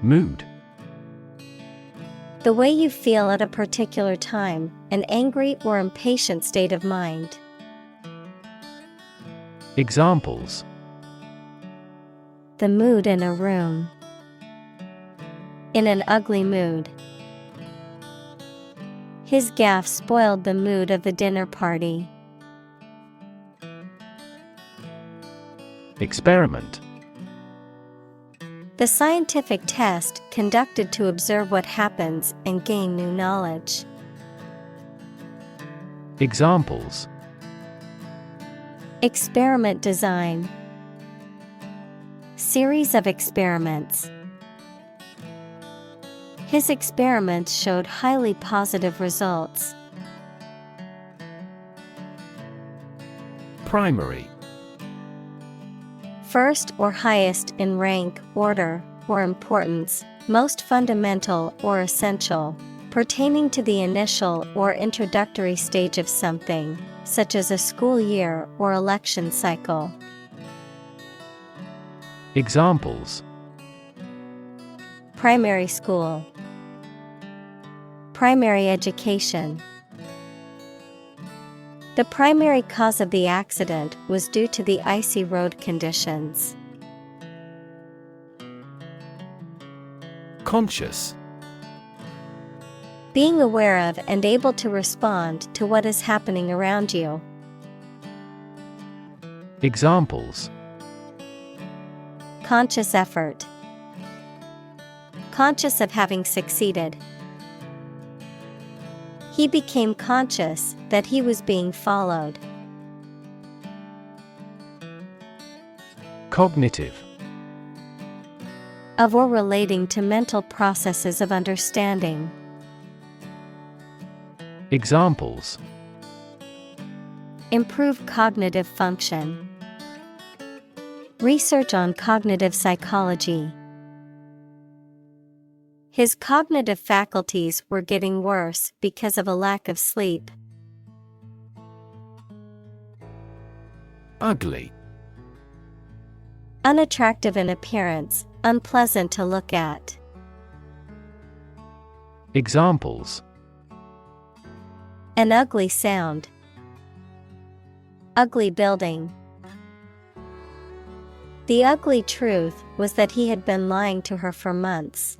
Mood. The way you feel at a particular time, an angry or impatient state of mind. Examples. The mood in a room. In an ugly mood. His gaffe spoiled the mood of the dinner party. Experiment. The scientific test conducted to observe what happens and gain new knowledge. Examples. Experiment design. Series of experiments. His experiments showed highly positive results. Primary. First or highest in rank, order, or importance, most fundamental or essential, pertaining to the initial or introductory stage of something, such as a school year or election cycle. Examples. Primary school. Primary education. The primary cause of the accident was due to the icy road conditions. Conscious. Being aware of and able to respond to what is happening around you. Examples. Conscious effort. Conscious of having succeeded. He became conscious that he was being followed. Cognitive. Of or relating to mental processes of understanding. Examples. Improve cognitive function. Research on cognitive psychology. His cognitive faculties were getting worse because of a lack of sleep. Ugly. Unattractive in appearance, unpleasant to look at. Examples. An ugly sound. Ugly building. The ugly truth was that he had been lying to her for months.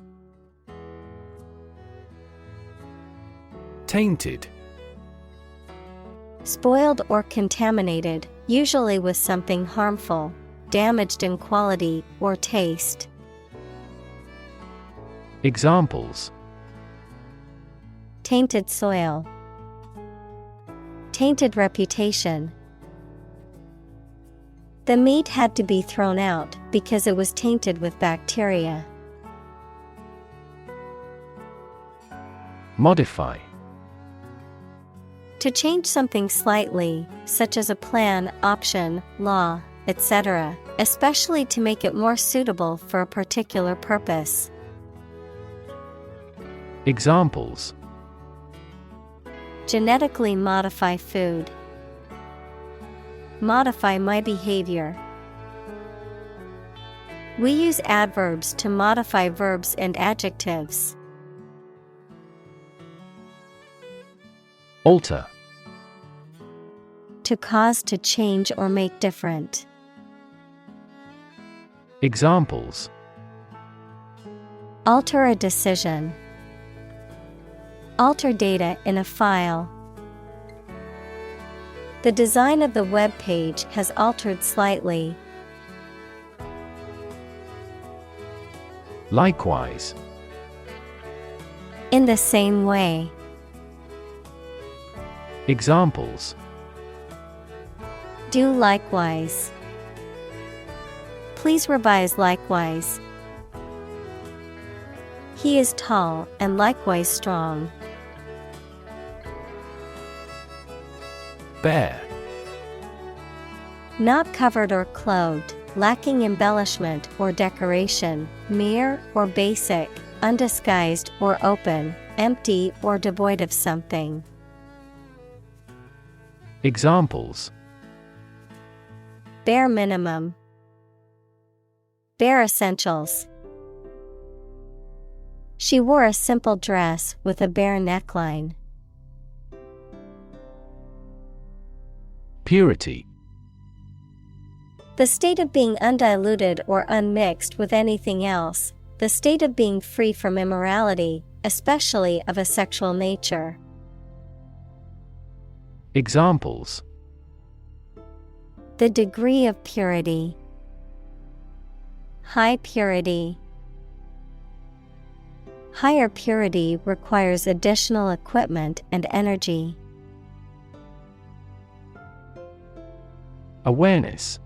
Tainted. Spoiled or contaminated, usually with something harmful, damaged in quality or taste. Examples. tainted soil, tainted reputation. The meat had to be thrown out because it was tainted with bacteria. Modify. To change something slightly, such as a plan, option, law, etc., especially to make it more suitable for a particular purpose. Examples: genetically modify food, modify my behavior. We use adverbs to modify verbs and adjectives. Alter. To cause to change or make different. Examples: alter a decision, alter data in a file. The design of the web page has altered slightly. Likewise. In the same way. Examples: do likewise. Please revise likewise. He is tall and likewise strong. Bare. Not covered or clothed, lacking embellishment or decoration, mere or basic, undisguised or open, empty or devoid of something. Examples: bare minimum, bare essentials. She wore a simple dress with a bare neckline. Purity. The state of being undiluted or unmixed with anything else, the state of being free from immorality, especially of a sexual nature. Examples: the degree of purity, high purity. Higher purity requires additional equipment and energy. Awareness.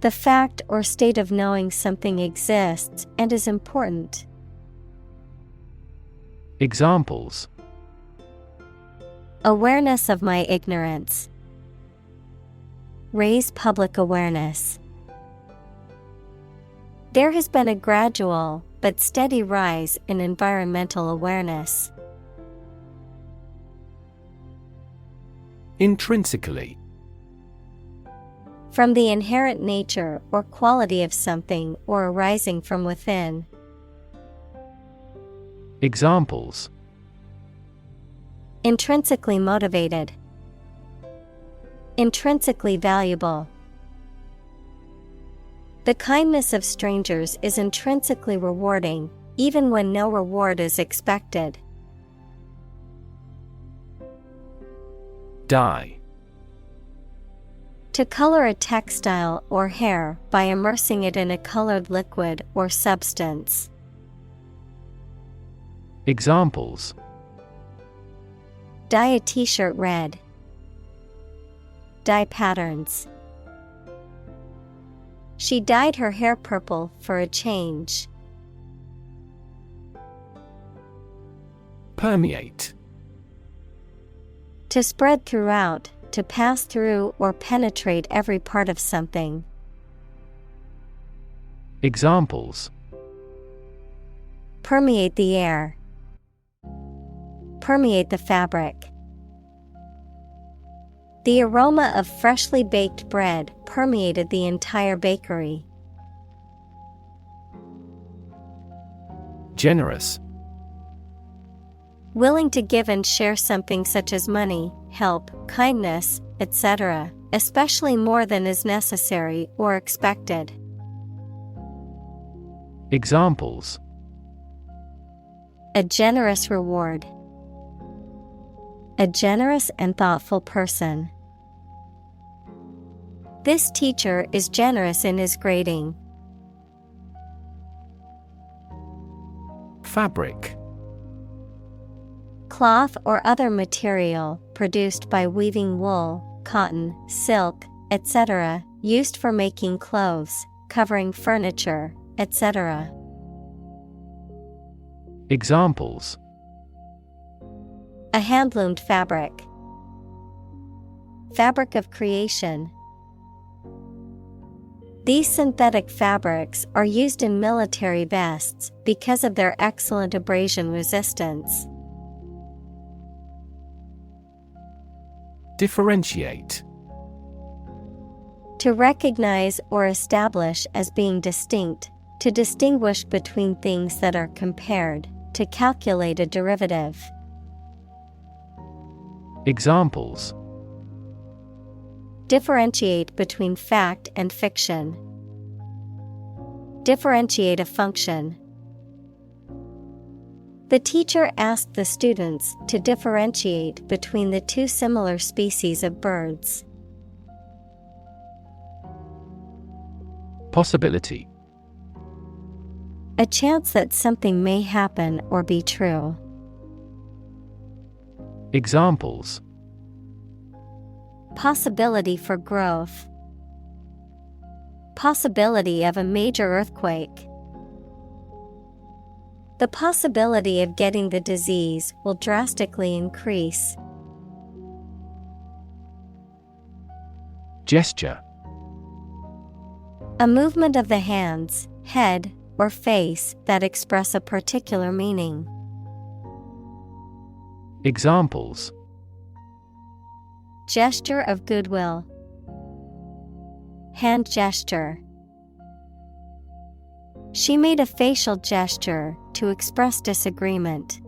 The fact or state of knowing something exists and is important. Examples: awareness of my ignorance. Raise public awareness. There has been a gradual but steady rise in environmental awareness. Intrinsically. From the inherent nature or quality of something or arising from within. Examples: intrinsically motivated. Intrinsically valuable. The kindness of strangers is intrinsically rewarding, even when no reward is expected. Dye. To color a textile or hair by immersing it in a colored liquid or substance. Examples: dye a t-shirt red. Dye patterns. She dyed her hair purple for a change. Permeate. To spread throughout, to pass through or penetrate every part of something. Examples: permeate the air. Permeate the fabric. The aroma of freshly baked bread permeated the entire bakery. Generous. Willing to give and share something such as money, help, kindness, etc., especially more than is necessary or expected. Examples: a generous reward. A generous and thoughtful person. This teacher is generous in his grading. Fabric. cloth or other material produced by weaving wool, cotton, silk, etc., used for making clothes, covering furniture, etc. Examples: a hand-loomed fabric, fabric of creation. These synthetic fabrics are used in military vests because of their excellent abrasion resistance. Differentiate. To recognize or establish as being distinct, to distinguish between things that are compared, to calculate a derivative. Examples: differentiate between fact and fiction. Differentiate a function. The teacher asked the students to differentiate between the two similar species of birds. Possibility. A chance that something may happen or be true. Examples: possibility for growth. Possibility of a major earthquake. The possibility of getting the disease will drastically increase. Gesture. A movement of the hands, head, or face that express a particular meaning. Examples: gesture of goodwill. Hand gesture. She made a facial gesture to express disagreement.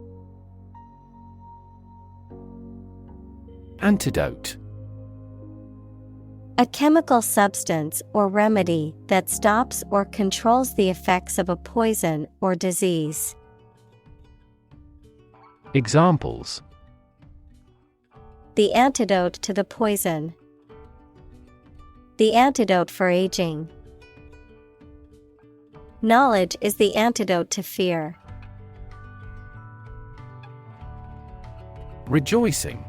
Antidote. A chemical substance or remedy that stops or controls the effects of a poison or disease. Examples: the antidote to the poison. The antidote for aging. Knowledge is the antidote to fear. Rejoicing.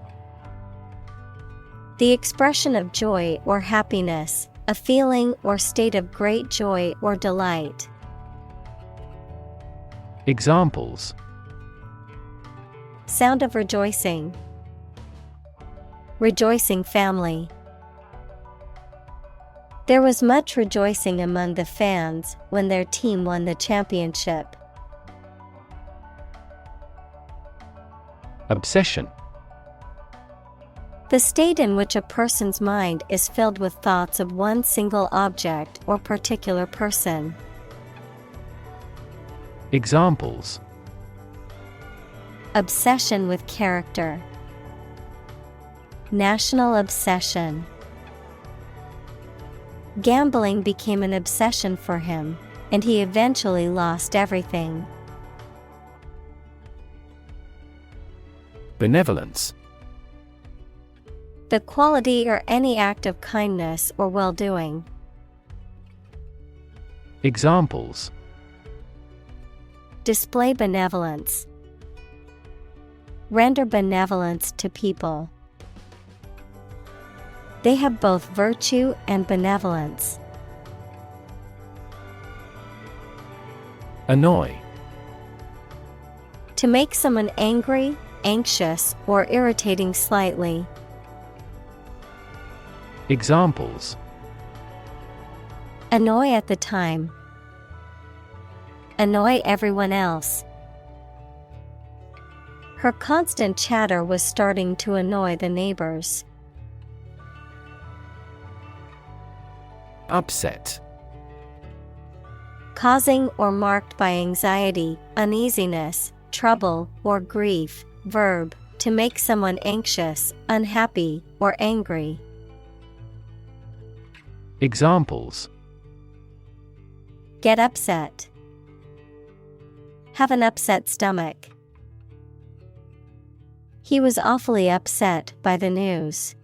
The expression of joy or happiness, a feeling or state of great joy or delight. Examples: sound of rejoicing. Rejoicing family. There was much rejoicing among the fans when their team won the championship. Obsession. The state in which a person's mind is filled with thoughts of one single object or particular person. Examples: obsession with character. National obsession. Gambling became an obsession for him, and he eventually lost everything. Benevolence. The quality or any act of kindness or well-doing. Examples: display benevolence. Render benevolence to people. They have both virtue and benevolence. Annoy. To make someone angry, anxious, or irritating slightly. Examples: annoy at the time. Annoy everyone else. Her constant chatter was starting to annoy the neighbors. Upset. Causing or marked by anxiety, uneasiness, trouble, or grief. Verb, to make someone anxious, unhappy, or angry. Examples: get upset. Have an upset stomach. He was awfully upset by the news.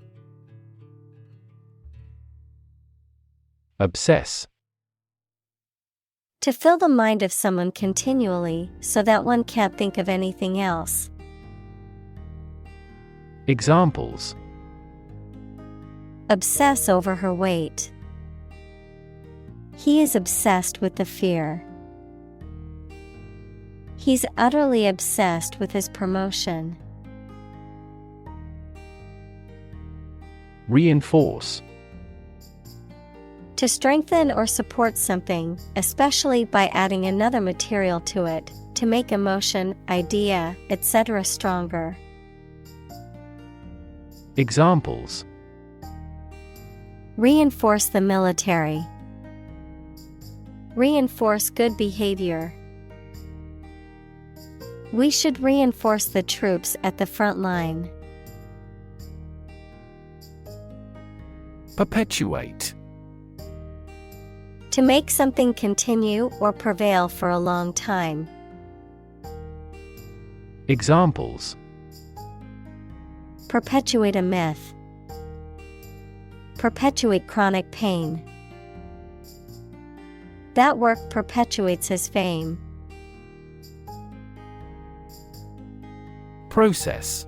Obsess. To fill the mind of someone continually so that one can't think of anything else. Examples: obsess over her weight. He is obsessed with the fear. He's utterly obsessed with his promotion. Reinforce. To strengthen or support something, especially by adding another material to it, to make a motion, idea, etc. stronger. Examples: reinforce the military. Reinforce good behavior. We should reinforce the troops at the front line. Perpetuate. To make something continue or prevail for a long time. Examples: perpetuate a myth. Perpetuate chronic pain. That work perpetuates his fame. Process.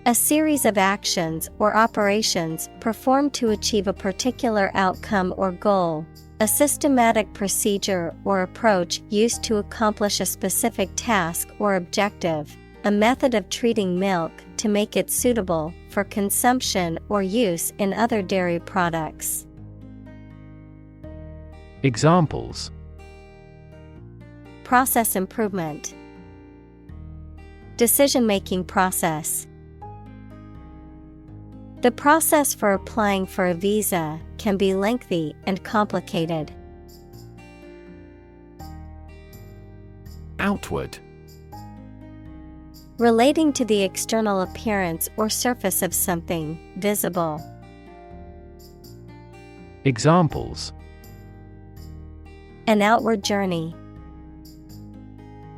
A series of actions or operations performed to achieve a particular outcome or goal. A systematic procedure or approach used to accomplish a specific task or objective. A method of treating milk to make it suitable for consumption or use in other dairy products. Examples: process improvement. Decision-making process. The process for applying for a visa can be lengthy and complicated. Outward. Relating to the external appearance or surface of something, visible. Examples: an outward journey.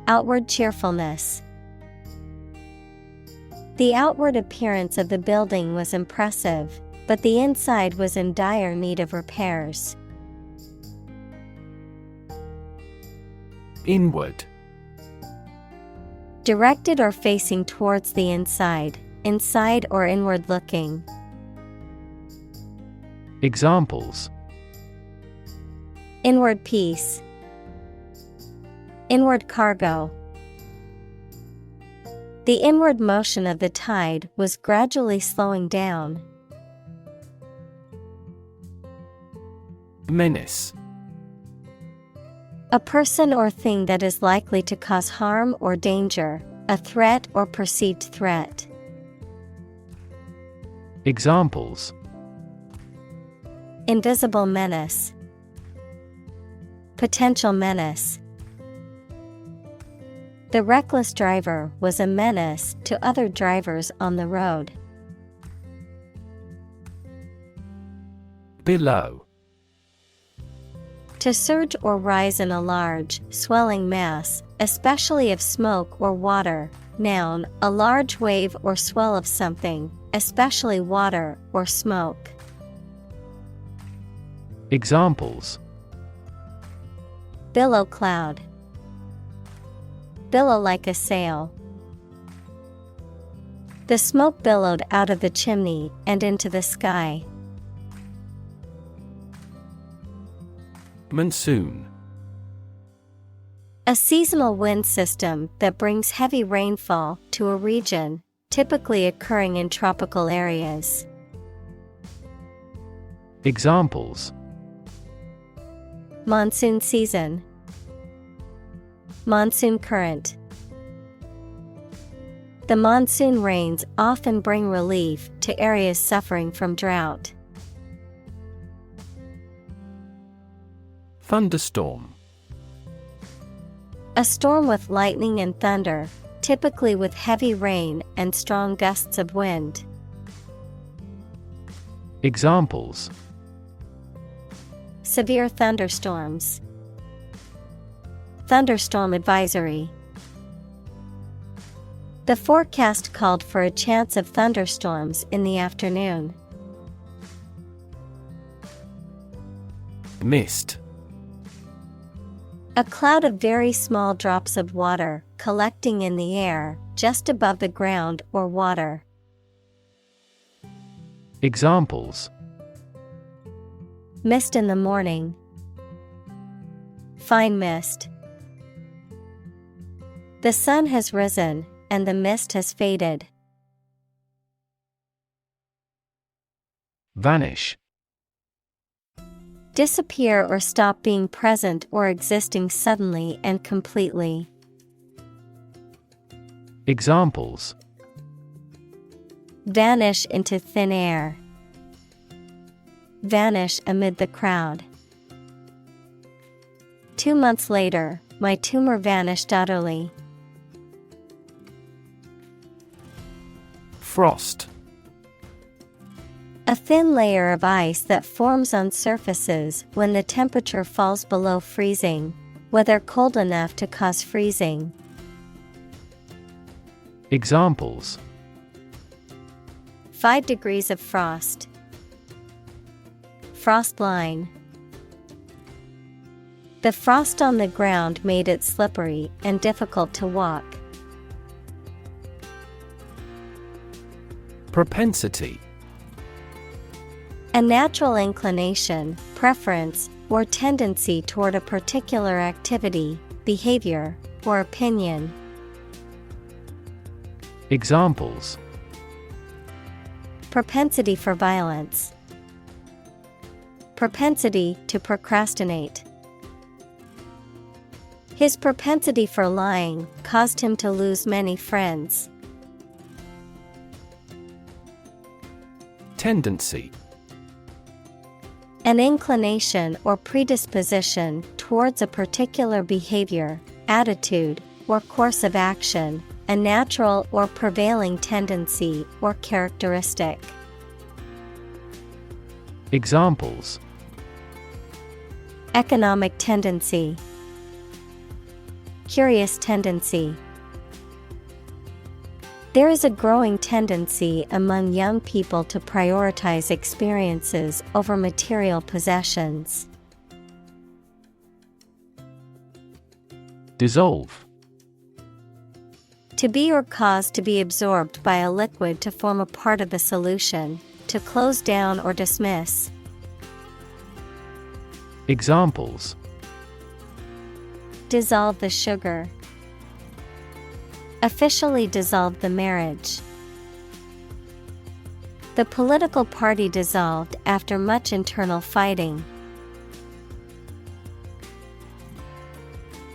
Outward cheerfulness. The outward appearance of the building was impressive, but the inside was in dire need of repairs. Inward. Directed or facing towards the inside, inside or inward looking. Examples: inward peace. Inward cargo. The inward motion of the tide was gradually slowing down. Menace. A person or thing that is likely to cause harm or danger, a threat or perceived threat. Examples: invisible menace. Potential menace. The reckless driver was a menace to other drivers on the road. Below. To surge or rise in a large, swelling mass, especially of smoke or water. Noun, a large wave or swell of something, especially water or smoke. Examples: billow cloud. Billow like a sail. The smoke billowed out of the chimney and into the sky. Monsoon. A seasonal wind system that brings heavy rainfall to a region, typically occurring in tropical areas. Examples: monsoon season. Monsoon current. The monsoon rains often bring relief to areas suffering from drought. Thunderstorm. A storm with lightning and thunder, typically with heavy rain and strong gusts of wind. Examples: severe thunderstorms. Thunderstorm advisory. The forecast called for a chance of thunderstorms in the afternoon. Mist. A cloud of very small drops of water, collecting in the air, just above the ground or water. Examples: Mist in the morning. Fine mist. The sun has risen, and the mist has faded. Vanish. Disappear or stop being present or existing suddenly and completely. Examples: Vanish into thin air. Vanish amid the crowd. 2 months later, my tumor vanished utterly. Frost. A thin layer of ice that forms on surfaces when the temperature falls below freezing, whether cold enough to cause freezing. Examples: 5 degrees of frost. Frost line. The frost on the ground made it slippery and difficult to walk. Propensity. A natural inclination, preference, or tendency toward a particular activity, behavior, or opinion. Examples: Propensity for violence. Propensity to procrastinate. His propensity for lying caused him to lose many friends. Tendency. An inclination or predisposition towards a particular behavior, attitude, or course of action, a natural or prevailing tendency or characteristic. Examples: Economic tendency. Curious tendency. There is a growing tendency among young people to prioritize experiences over material possessions. Dissolve. To be or cause to be absorbed by a liquid to form a part of a solution, to close down or dismiss. Examples: Dissolve the sugar. Officially dissolved the marriage. The political party dissolved after much internal fighting.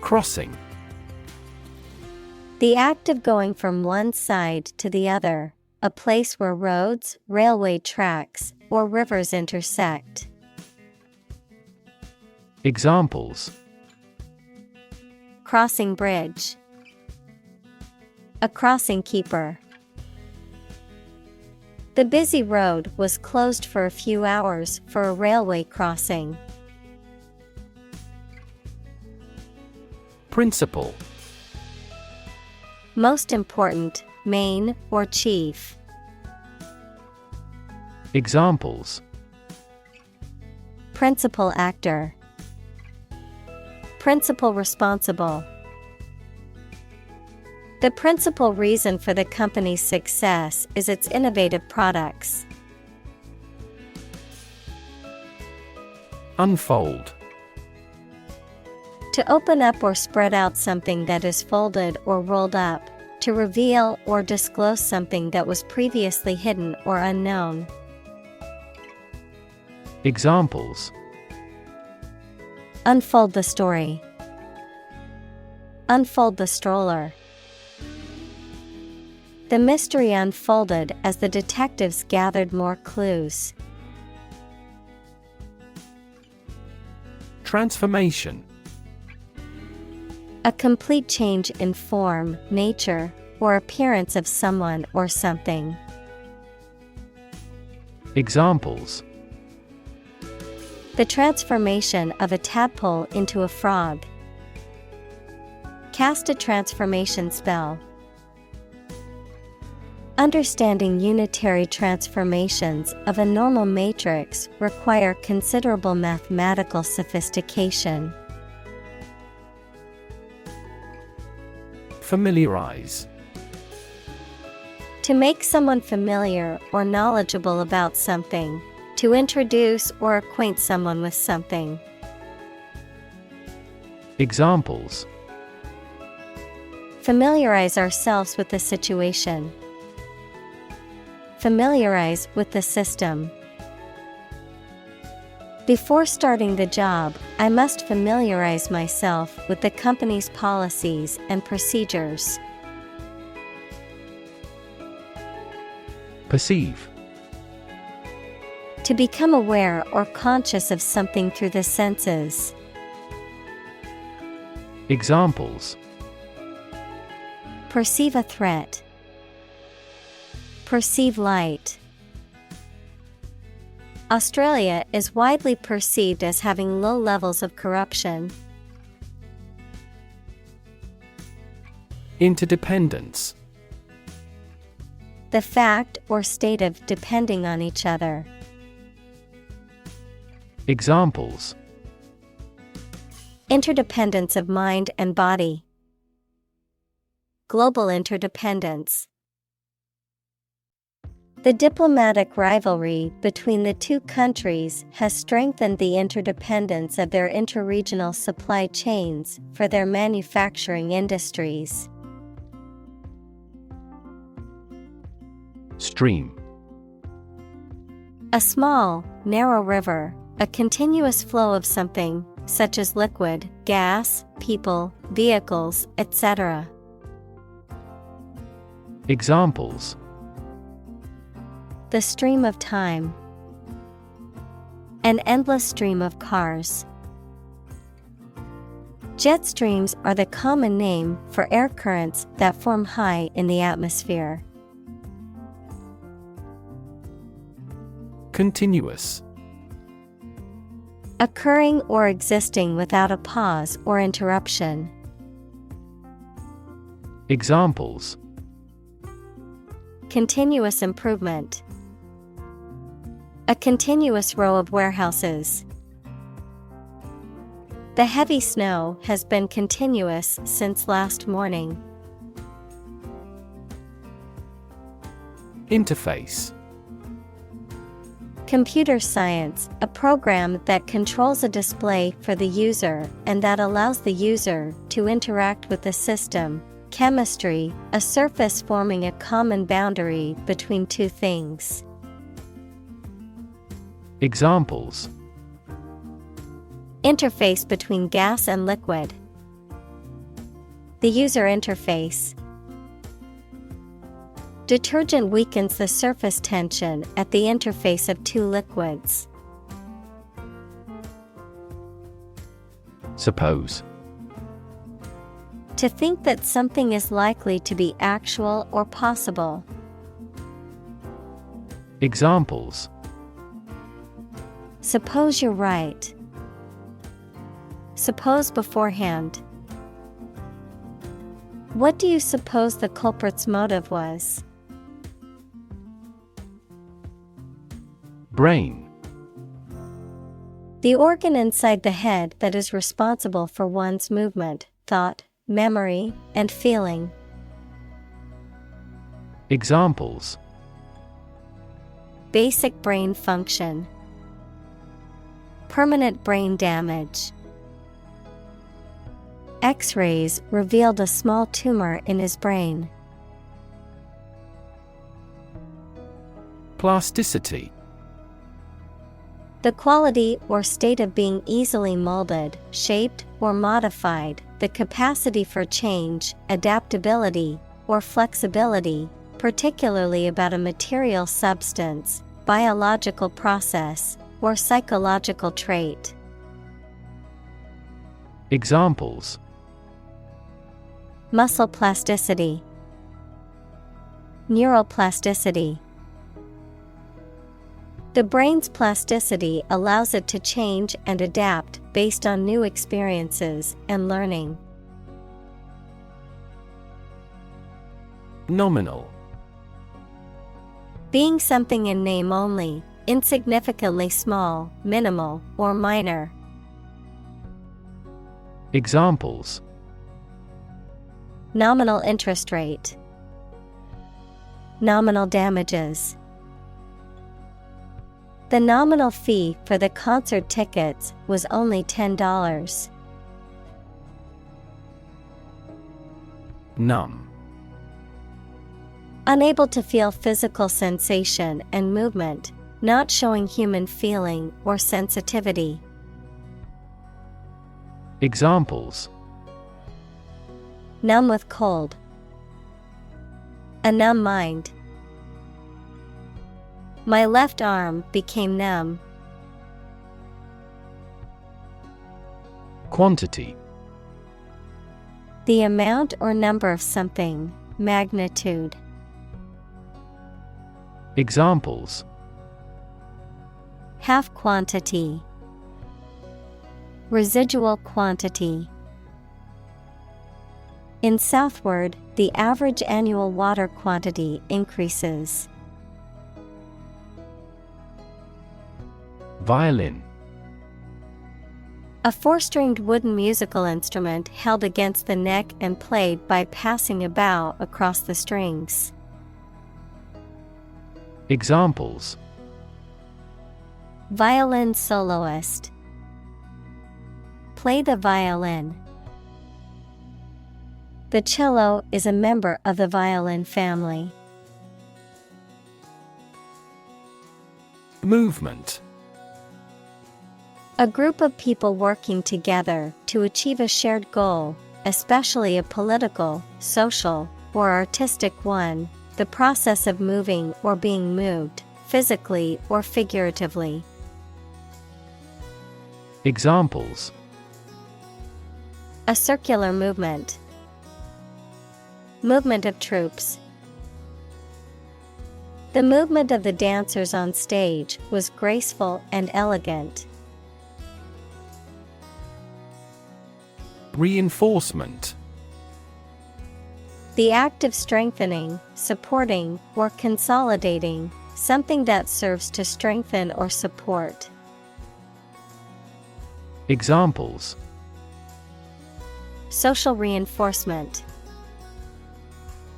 Crossing. The act of going from one side to the other, a place where roads, railway tracks, or rivers intersect. Examples: Crossing bridge. A crossing keeper. The busy road was closed for a few hours for a railway crossing. Principal. Most important, main, or chief. Examples: Principal actor. Principal responsible. The principal reason for the company's success is its innovative products. Unfold. To open up or spread out something that is folded or rolled up, to reveal or disclose something that was previously hidden or unknown. Examples: Unfold the story. Unfold the stroller. The mystery unfolded as the detectives gathered more clues. Transformation. A complete change in form, nature, or appearance of someone or something. Examples: The transformation of a tadpole into a frog. Cast a transformation spell. Understanding unitary transformations of a normal matrix require considerable mathematical sophistication. Familiarize. To make someone familiar or knowledgeable about something. To introduce or acquaint someone with something. Examples. Familiarize ourselves with the situation. Familiarize with the system. Before starting the job, I must familiarize myself with the company's policies and procedures. Perceive. To become aware or conscious of something through the senses. Examples. Perceive a threat. Perceive light. Australia is widely perceived as having low levels of corruption. Interdependence. The fact or state of depending on each other. Examples. Interdependence of mind and body. Global interdependence. The diplomatic rivalry between the two countries has strengthened the interdependence of their interregional supply chains for their manufacturing industries. Stream. A small, narrow river, a continuous flow of something, such as liquid, gas, people, vehicles, etc. Examples. The stream of time. An endless stream of cars. Jet streams are the common name for air currents that form high in the atmosphere. Continuous. Occurring or existing without a pause or interruption. Examples. Continuous improvement. A continuous row of warehouses. The heavy snow has been continuous since last morning. Interface. Computer science, a program that controls a display for the user and that allows the user to interact with the system. Chemistry, a surface forming a common boundary between two things. Examples. Interface between gas and liquid. The user interface. Detergent weakens the surface tension at the interface of two liquids. Suppose. To think that something is likely to be actual or possible. Examples. Suppose you're right. Suppose beforehand. What do you suppose the culprit's motive was? Brain. The organ inside the head that is responsible for one's movement, thought, memory, and feeling. Examples. Basic brain function. Permanent brain damage. X-rays revealed a small tumor in his brain. Plasticity. The quality or state of being easily molded, shaped, or modified, the capacity for change, adaptability, or flexibility, particularly about a material substance, biological process, or psychological trait. Examples. Muscle plasticity. Neuroplasticity. The brain's plasticity allows it to change and adapt based on new experiences and learning. Nominal. Being something in name only, insignificantly small, minimal, or minor. Nominal interest rate. Nominal damages. The nominal fee for the concert tickets was only $10. Numb. Unable to feel physical sensation and movement, not showing human feeling or sensitivity. Examples: Numb with cold. A numb mind. My left arm became numb. Quantity. The amount or number of something, magnitude. Examples: Half quantity. Residual quantity. In southward, the average annual water quantity increases. Violin. A four-stringed wooden musical instrument held against the neck and played by passing a bow across the strings. Examples: Violin soloist. Play the violin. The cello is a member of the violin family. Movement. A group of people working together to achieve a shared goal, especially a political, social, or artistic one, the process of moving or being moved, physically or figuratively. Examples: A circular movement. Movement of troops. The movement of the dancers on stage was graceful and elegant. Reinforcement. The act of strengthening, supporting, or consolidating something that serves to strengthen or support. Examples: Social reinforcement.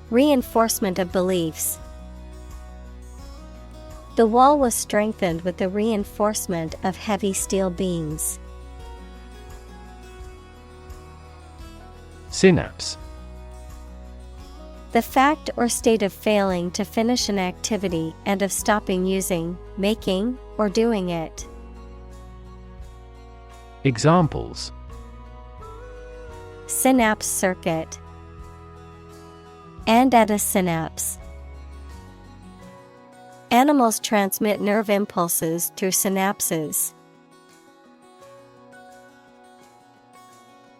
Reinforcement of beliefs. The wall was strengthened with the reinforcement of heavy steel beams. Synapse. The fact or state of failing to finish an activity and of stopping using, making, or doing it. Examples: Synapse circuit. And at a synapse. Animals transmit nerve impulses through synapses.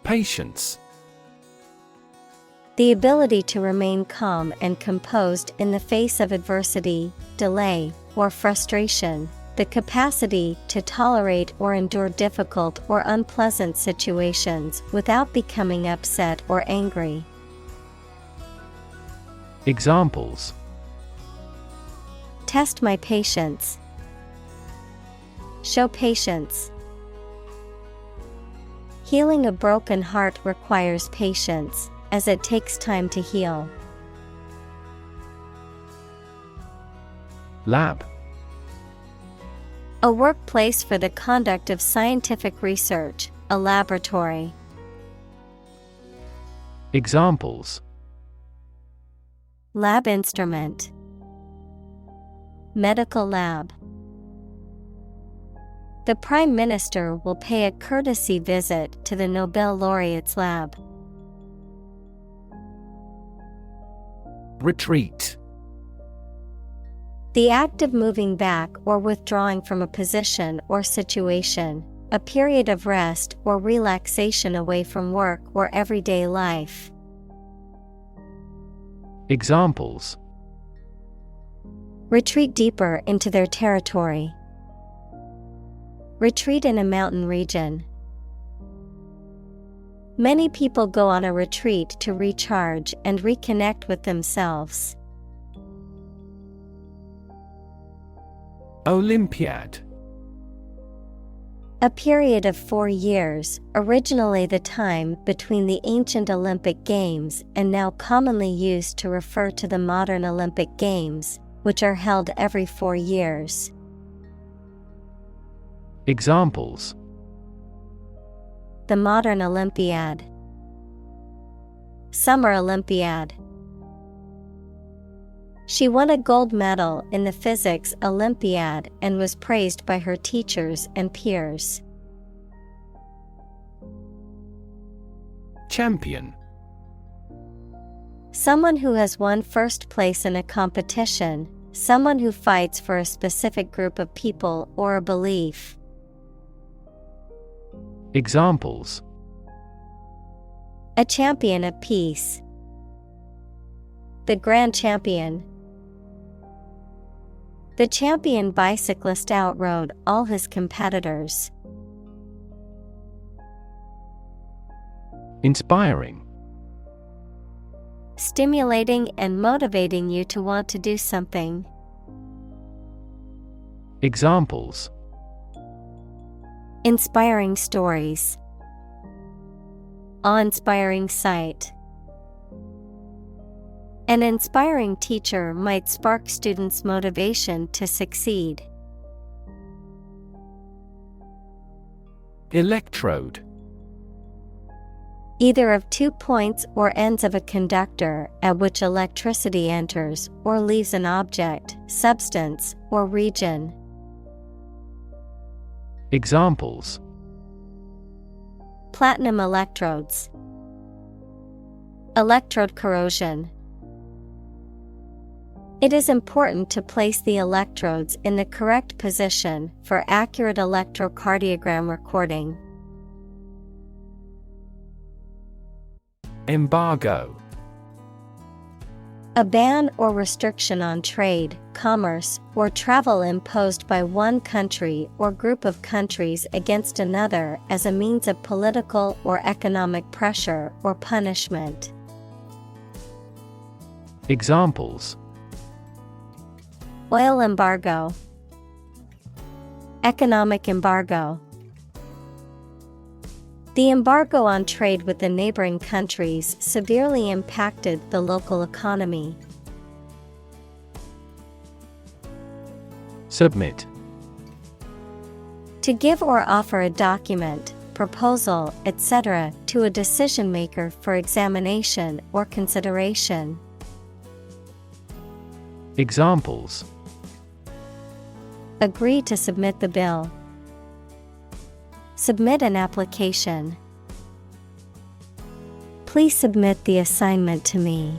Patience. The ability to remain calm and composed in the face of adversity, delay, or frustration. The capacity to tolerate or endure difficult or unpleasant situations without becoming upset or angry. Examples: Test my patience. Show patience. Healing a broken heart requires patience, as it takes time to heal. Lab. A workplace for the conduct of scientific research, a laboratory. Examples: Lab instrument. Medical lab. The Prime Minister will pay a courtesy visit to the Nobel laureate's lab. Retreat. The act of moving back or withdrawing from a position or situation, a period of rest or relaxation away from work or everyday life. Examples: Retreat deeper into their territory. Retreat in a mountain region. Many people go on a retreat to recharge and reconnect with themselves. Olympiad. A period of 4 years, originally the time between the ancient Olympic Games and now commonly used to refer to the modern Olympic Games, which are held every 4 years. Examples: The modern Olympiad, Summer Olympiad. She won a gold medal in the physics Olympiad and was praised by her teachers and peers. Champion. Someone who has won first place in a competition, someone who fights for a specific group of people or a belief. Examples: A champion of peace. The grand champion. The champion bicyclist outrode all his competitors. Inspiring. Stimulating and motivating you to want to do something. Examples: Inspiring stories. Awe-inspiring sight. An inspiring teacher might spark students' motivation to succeed. Electrode. Either of 2 points or ends of a conductor at which electricity enters or leaves an object, substance, or region. Examples: Platinum electrodes. Electrode corrosion. It is important to place the electrodes in the correct position for accurate electrocardiogram recording. Embargo. A ban or restriction on trade, commerce, or travel imposed by one country or group of countries against another as a means of political or economic pressure or punishment. Examples: Oil embargo. Economic embargo. The embargo on trade with the neighboring countries severely impacted the local economy. Submit. To give or offer a document, proposal, etc. to a decision maker for examination or consideration. Examples: Agree to submit the bill. Submit an application. Please submit the assignment to me.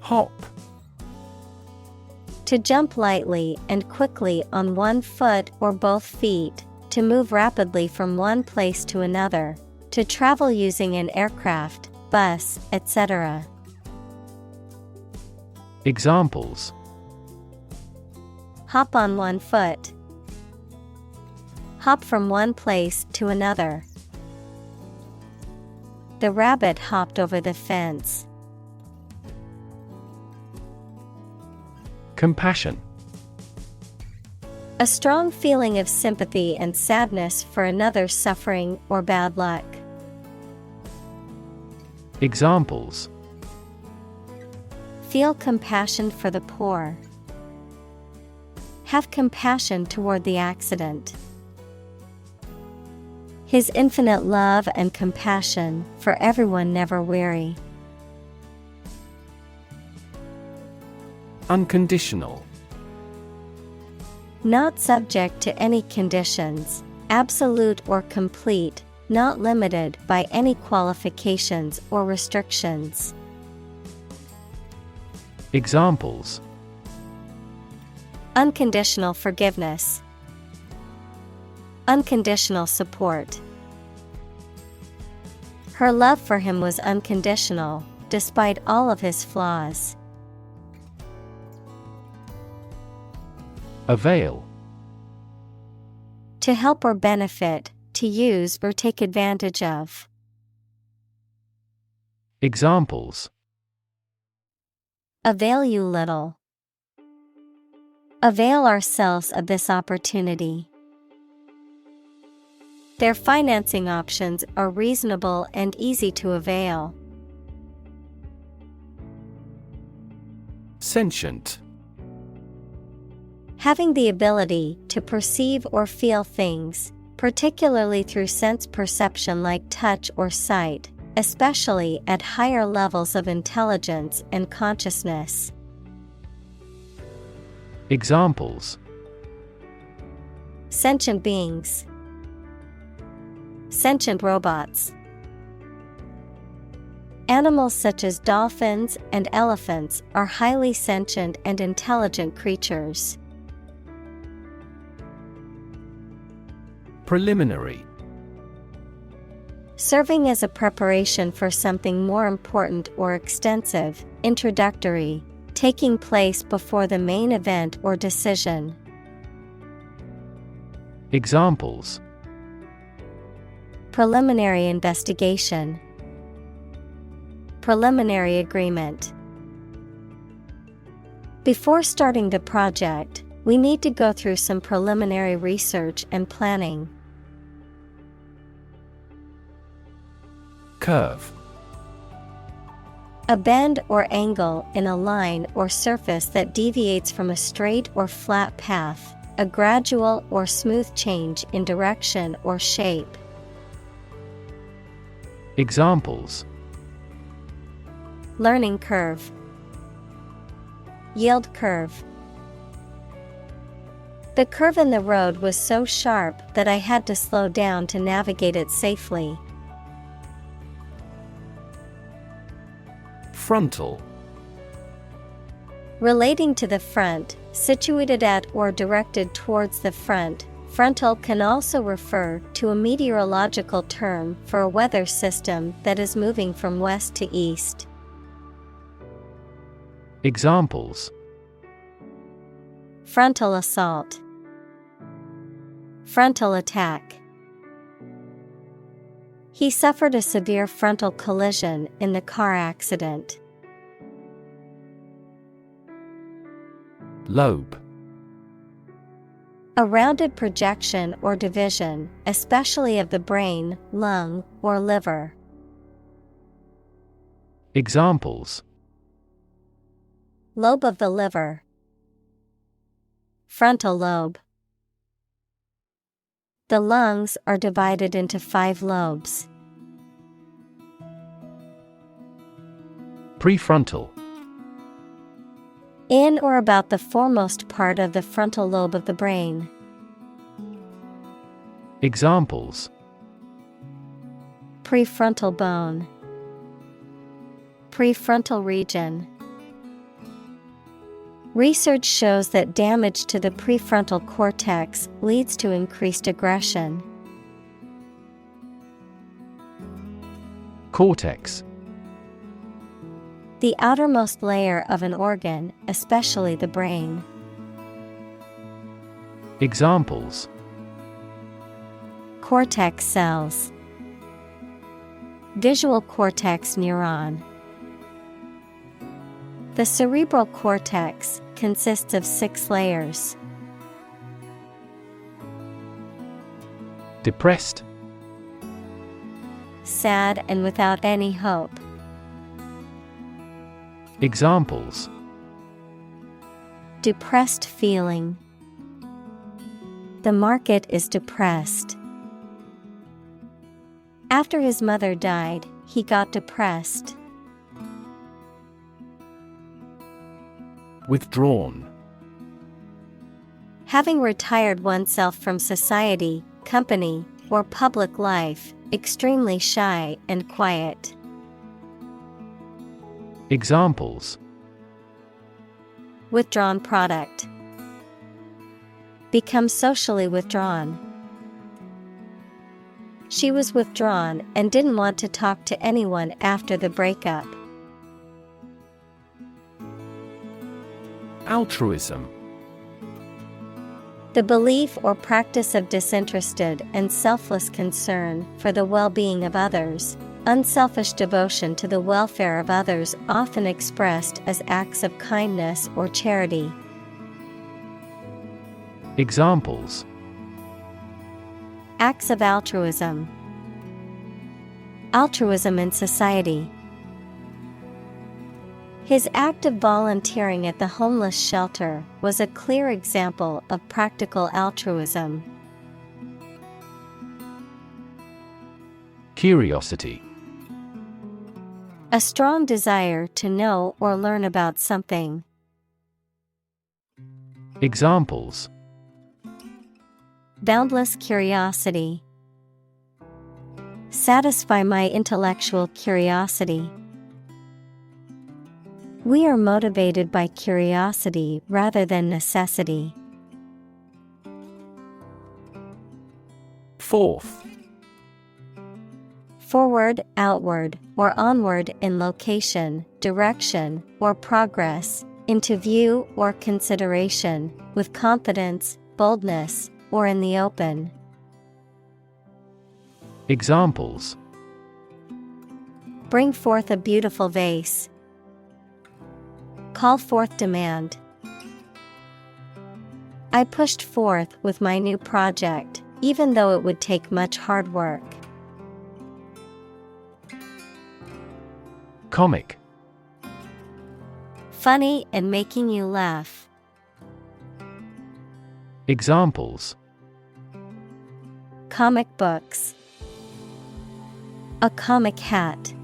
Hop. To jump lightly and quickly on one foot or both feet, to move rapidly from one place to another, to travel using an aircraft, bus, etc. Examples: Hop on one foot. Hop from one place to another. The rabbit hopped over the fence. Compassion. A strong feeling of sympathy and sadness for another's suffering or bad luck. Examples: Feel compassion for the poor. Have compassion toward the accident. His infinite love and compassion for everyone never weary. Unconditional. Not subject to any conditions, absolute or complete, not limited by any qualifications or restrictions. Examples: Unconditional forgiveness. Unconditional support. Her love for him was unconditional, despite all of his flaws. Avail. To help or benefit, to use or take advantage of. Examples: Avail you little. Avail ourselves of this opportunity. Their financing options are reasonable and easy to avail. Sentient. Having the ability to perceive or feel things, particularly through sense perception like touch or sight, especially at higher levels of intelligence and consciousness. Examples: Sentient beings. Sentient robots. Animals such as dolphins and elephants are highly sentient and intelligent creatures. Preliminary. Serving as a preparation for something more important or extensive, introductory, taking place before the main event or decision. Examples: Preliminary investigation. Preliminary agreement. Before starting the project, we need to go through some preliminary research and planning. Curve. A bend or angle in a line or surface that deviates from a straight or flat path, a gradual or smooth change in direction or shape. Examples: Learning curve. Yield curve. The curve in the road was so sharp that I had to slow down to navigate it safely. Frontal. Relating to the front, situated at or directed towards the front, frontal can also refer to a meteorological term for a weather system that is moving from west to east. Examples: Frontal assault. Frontal attack. He suffered a severe frontal collision in the car accident. Lobe. A rounded projection or division, especially of the brain, lung, or liver. Examples: Lobe of the liver. Frontal lobe. The lungs are divided into 5 lobes. Prefrontal. In or about the foremost part of the frontal lobe of the brain. Examples: Prefrontal bone. Prefrontal region. Research shows that damage to the prefrontal cortex leads to increased aggression. Cortex. The outermost layer of an organ, especially the brain. Examples: Cortex cells. Visual cortex neuron. The cerebral cortex consists of 6 layers. Depressed. Sad and without any hope. Examples: Depressed feeling. The market is depressed. After his mother died, he got depressed. Withdrawn. Having retired oneself from society, company, or public life, extremely shy and quiet. Examples: Withdrawn product. Become socially withdrawn. She was withdrawn and didn't want to talk to anyone after the breakup. Altruism. The belief or practice of disinterested and selfless concern for the well-being of others, unselfish devotion to the welfare of others, often expressed as acts of kindness or charity. Examples: acts of altruism, altruism in society. His act of volunteering at the homeless shelter was a clear example of practical altruism. Curiosity. A strong desire to know or learn about something. Examples: boundless curiosity. Satisfy my intellectual curiosity. We are motivated by curiosity rather than necessity. Forth. Forward, outward, or onward in location, direction, or progress, into view or consideration, with confidence, boldness, or in the open. Examples: bring forth a beautiful vase. Call forth demand. I pushed forth with my new project, even though it would take much hard work. Comic. Funny and making you laugh. Examples: comic books. A comic hat.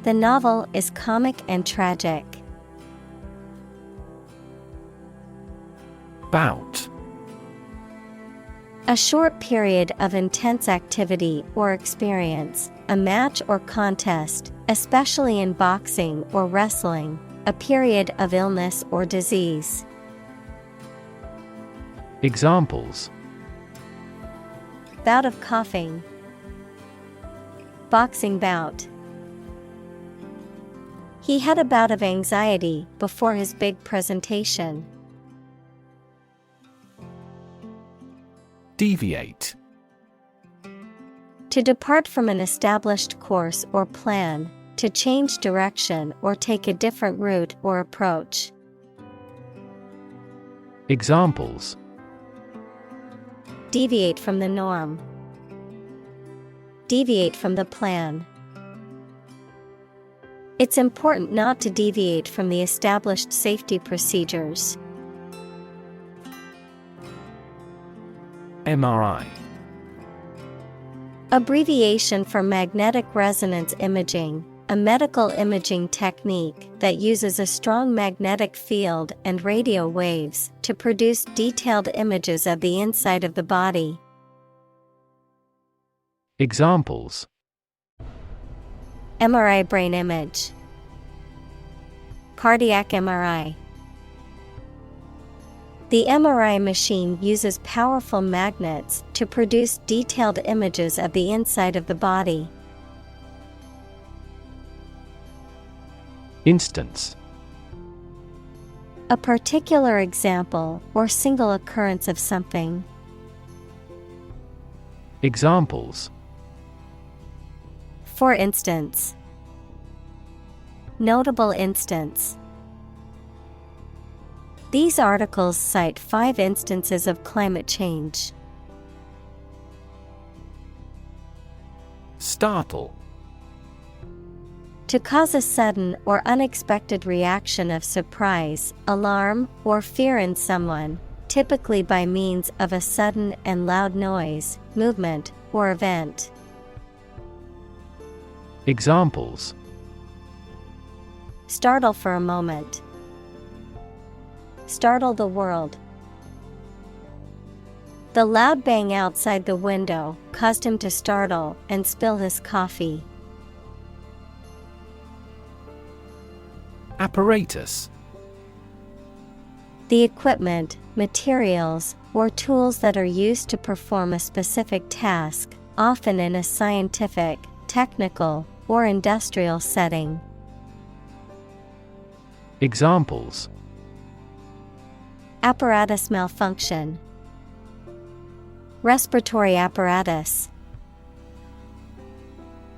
The novel is comic and tragic. Bout. A short period of intense activity or experience, a match or contest, especially in boxing or wrestling, a period of illness or disease. Examples: bout of coughing. Boxing bout. He had a bout of anxiety before his big presentation. Deviate. To depart from an established course or plan, to change direction or take a different route or approach. Examples: deviate from the norm. Deviate from the plan. It's important not to deviate from the established safety procedures. MRI. Abbreviation for magnetic resonance imaging, a medical imaging technique that uses a strong magnetic field and radio waves to produce detailed images of the inside of the body. Examples: MRI brain image. Cardiac MRI. The MRI machine uses powerful magnets to produce detailed images of the inside of the body. Instance. A particular example or single occurrence of something. Examples: For instance. Notable instance. These articles cite 5 instances of climate change. Startle. To cause a sudden or unexpected reaction of surprise, alarm, or fear in someone, typically by means of a sudden and loud noise, movement, or event. Examples: Startle for a moment. Startle the world. The loud bang outside the window caused him to startle and spill his coffee. Apparatus. The equipment, materials, or tools that are used to perform a specific task, often in a scientific, technical, or industrial setting. Examples: Apparatus malfunction. Respiratory apparatus.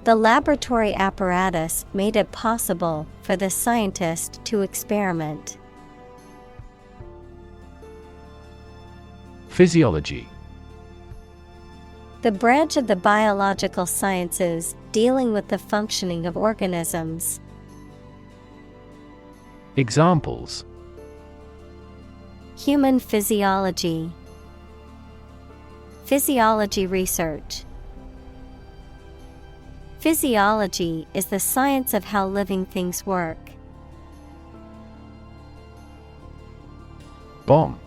The laboratory apparatus made it possible for the scientist to experiment. Physiology. The branch of the biological sciences dealing with the functioning of organisms. Examples: Human physiology. Physiology research. Physiology is the science of how living things work. Bomb.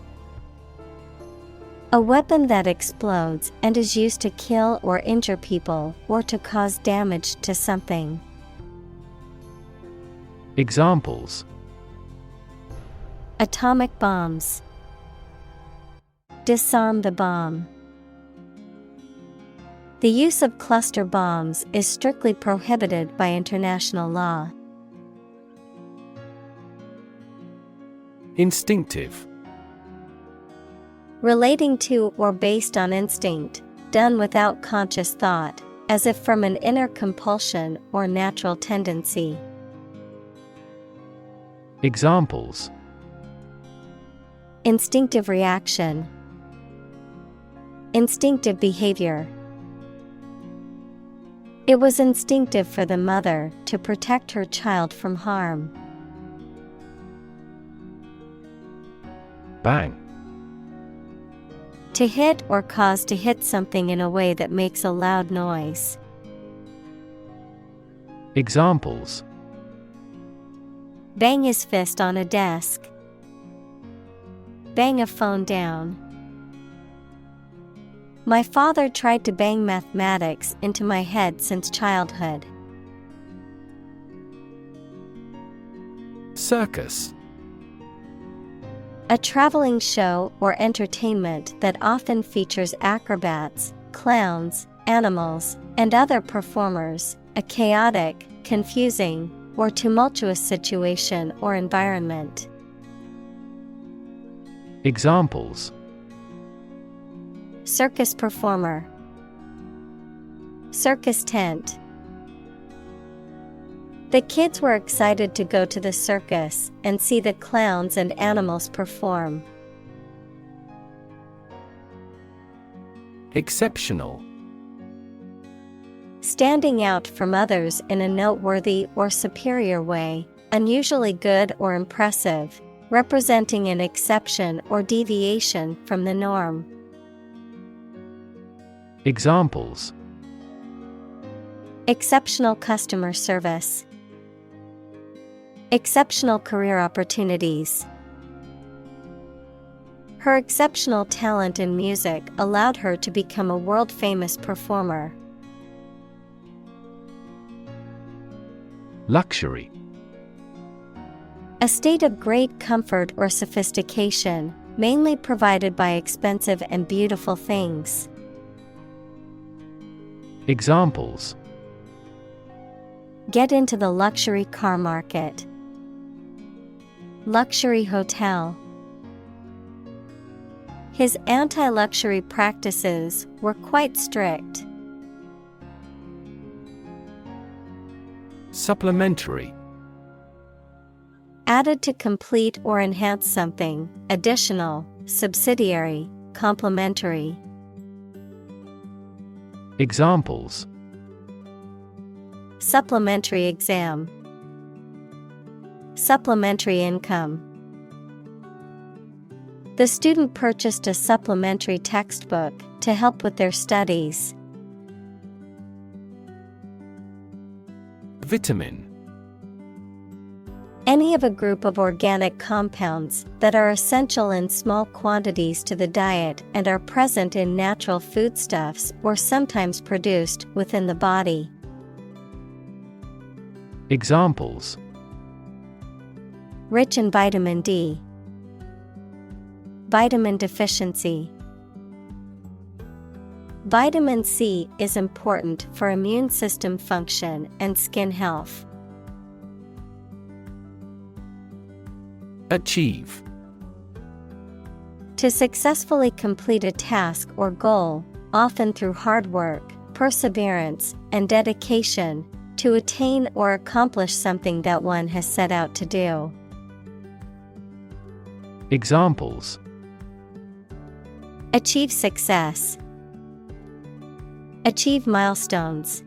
A weapon that explodes and is used to kill or injure people or to cause damage to something. Examples: Atomic bombs. Disarm the bomb. The use of cluster bombs is strictly prohibited by international law. Instinctive. Relating to or based on instinct, done without conscious thought, as if from an inner compulsion or natural tendency. Examples: Instinctive reaction. Instinctive behavior. It was instinctive for the mother to protect her child from harm. Bang. To hit or cause to hit something in a way that makes a loud noise. Examples: Bang his fist on a desk. Bang a phone down. My father tried to bang mathematics into my head since childhood. Circus. A traveling show or entertainment that often features acrobats, clowns, animals, and other performers, a chaotic, confusing, or tumultuous situation or environment. Examples: Circus performer. Circus tent. The kids were excited to go to the circus and see the clowns and animals perform. Exceptional. Standing out from others in a noteworthy or superior way, unusually good or impressive, representing an exception or deviation from the norm. Examples: Exceptional customer service. Exceptional career opportunities. Her exceptional talent in music allowed her to become a world-famous performer. Luxury. A state of great comfort or sophistication, mainly provided by expensive and beautiful things. Examples: Get into the luxury car market. Luxury hotel. His anti-luxury practices were quite strict. Supplementary. Added to complete or enhance something, additional, subsidiary, complementary. Examples: Supplementary exam. Supplementary income. The student purchased a supplementary textbook to help with their studies. Vitamin. Any of a group of organic compounds that are essential in small quantities to the diet and are present in natural foodstuffs or sometimes produced within the body. Examples: Rich in vitamin D. Vitamin deficiency. Vitamin C is important for immune system function and skin health. Achieve. To successfully complete a task or goal, often through hard work, perseverance, and dedication, to attain or accomplish something that one has set out to do. Achieve success. Achieve milestones.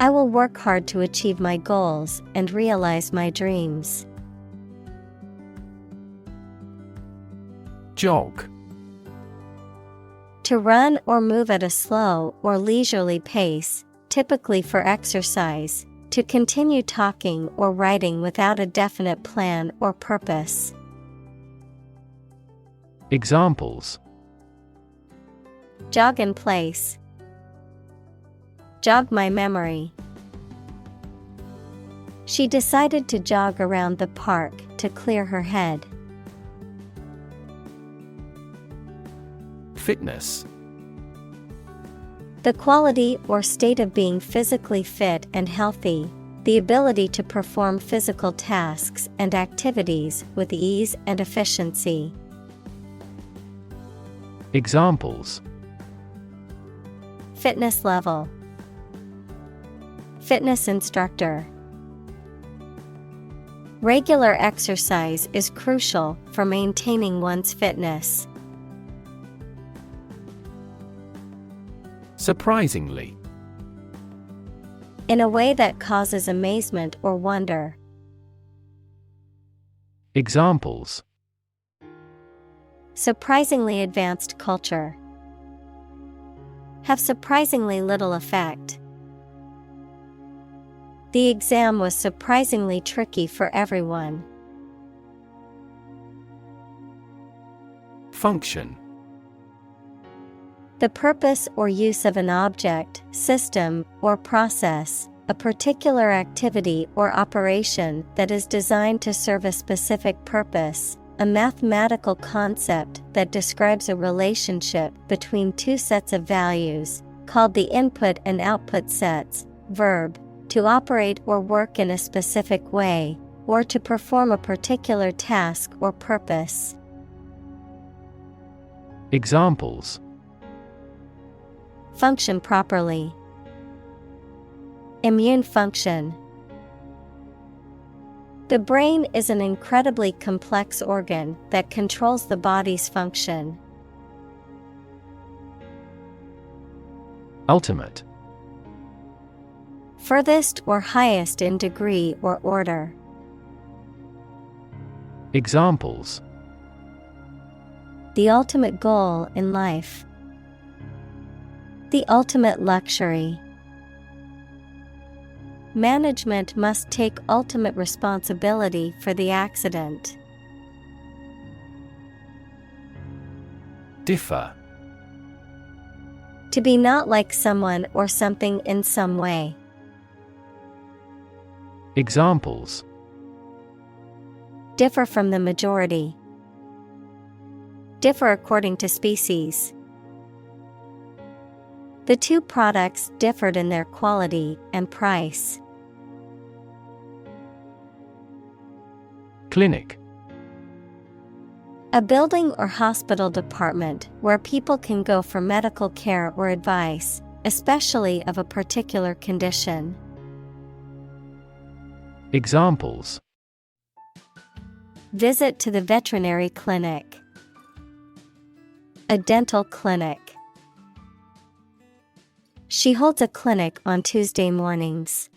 I will work hard to achieve my goals and realize my dreams. Jog. To run or move at a slow or leisurely pace, typically for exercise, to continue talking or writing without a definite plan or purpose. Examples: Jog in place. Jog my memory. She decided to jog around the park to clear her head. Fitness. The quality or state of being physically fit and healthy, the ability to perform physical tasks and activities with ease and efficiency. Examples: Fitness level. Fitness instructor. Regular exercise is crucial for maintaining one's fitness. Surprisingly. In a way that causes amazement or wonder. Examples: Surprisingly advanced culture. Have surprisingly little effect. The exam was surprisingly tricky for everyone. Function. The purpose or use of an object, system, or process, a particular activity or operation that is designed to serve a specific purpose, a mathematical concept that describes a relationship between two sets of values, called the input and output sets. Verb, to operate or work in a specific way, or to perform a particular task or purpose. Examples: Function properly. Immune function. The brain is an incredibly complex organ that controls the body's function. Ultimate. Furthest or highest in degree or order. Examples: The ultimate goal in life. The ultimate luxury. Management must take ultimate responsibility for the accident. Differ. To be not like someone or something in some way. Examples: Differ from the majority. Differ according to species. The two products differed in their quality and price. Clinic. A building or hospital department where people can go for medical care or advice, especially of a particular condition. Examples: Visit to the veterinary clinic. A dental clinic. She holds a clinic on Tuesday mornings.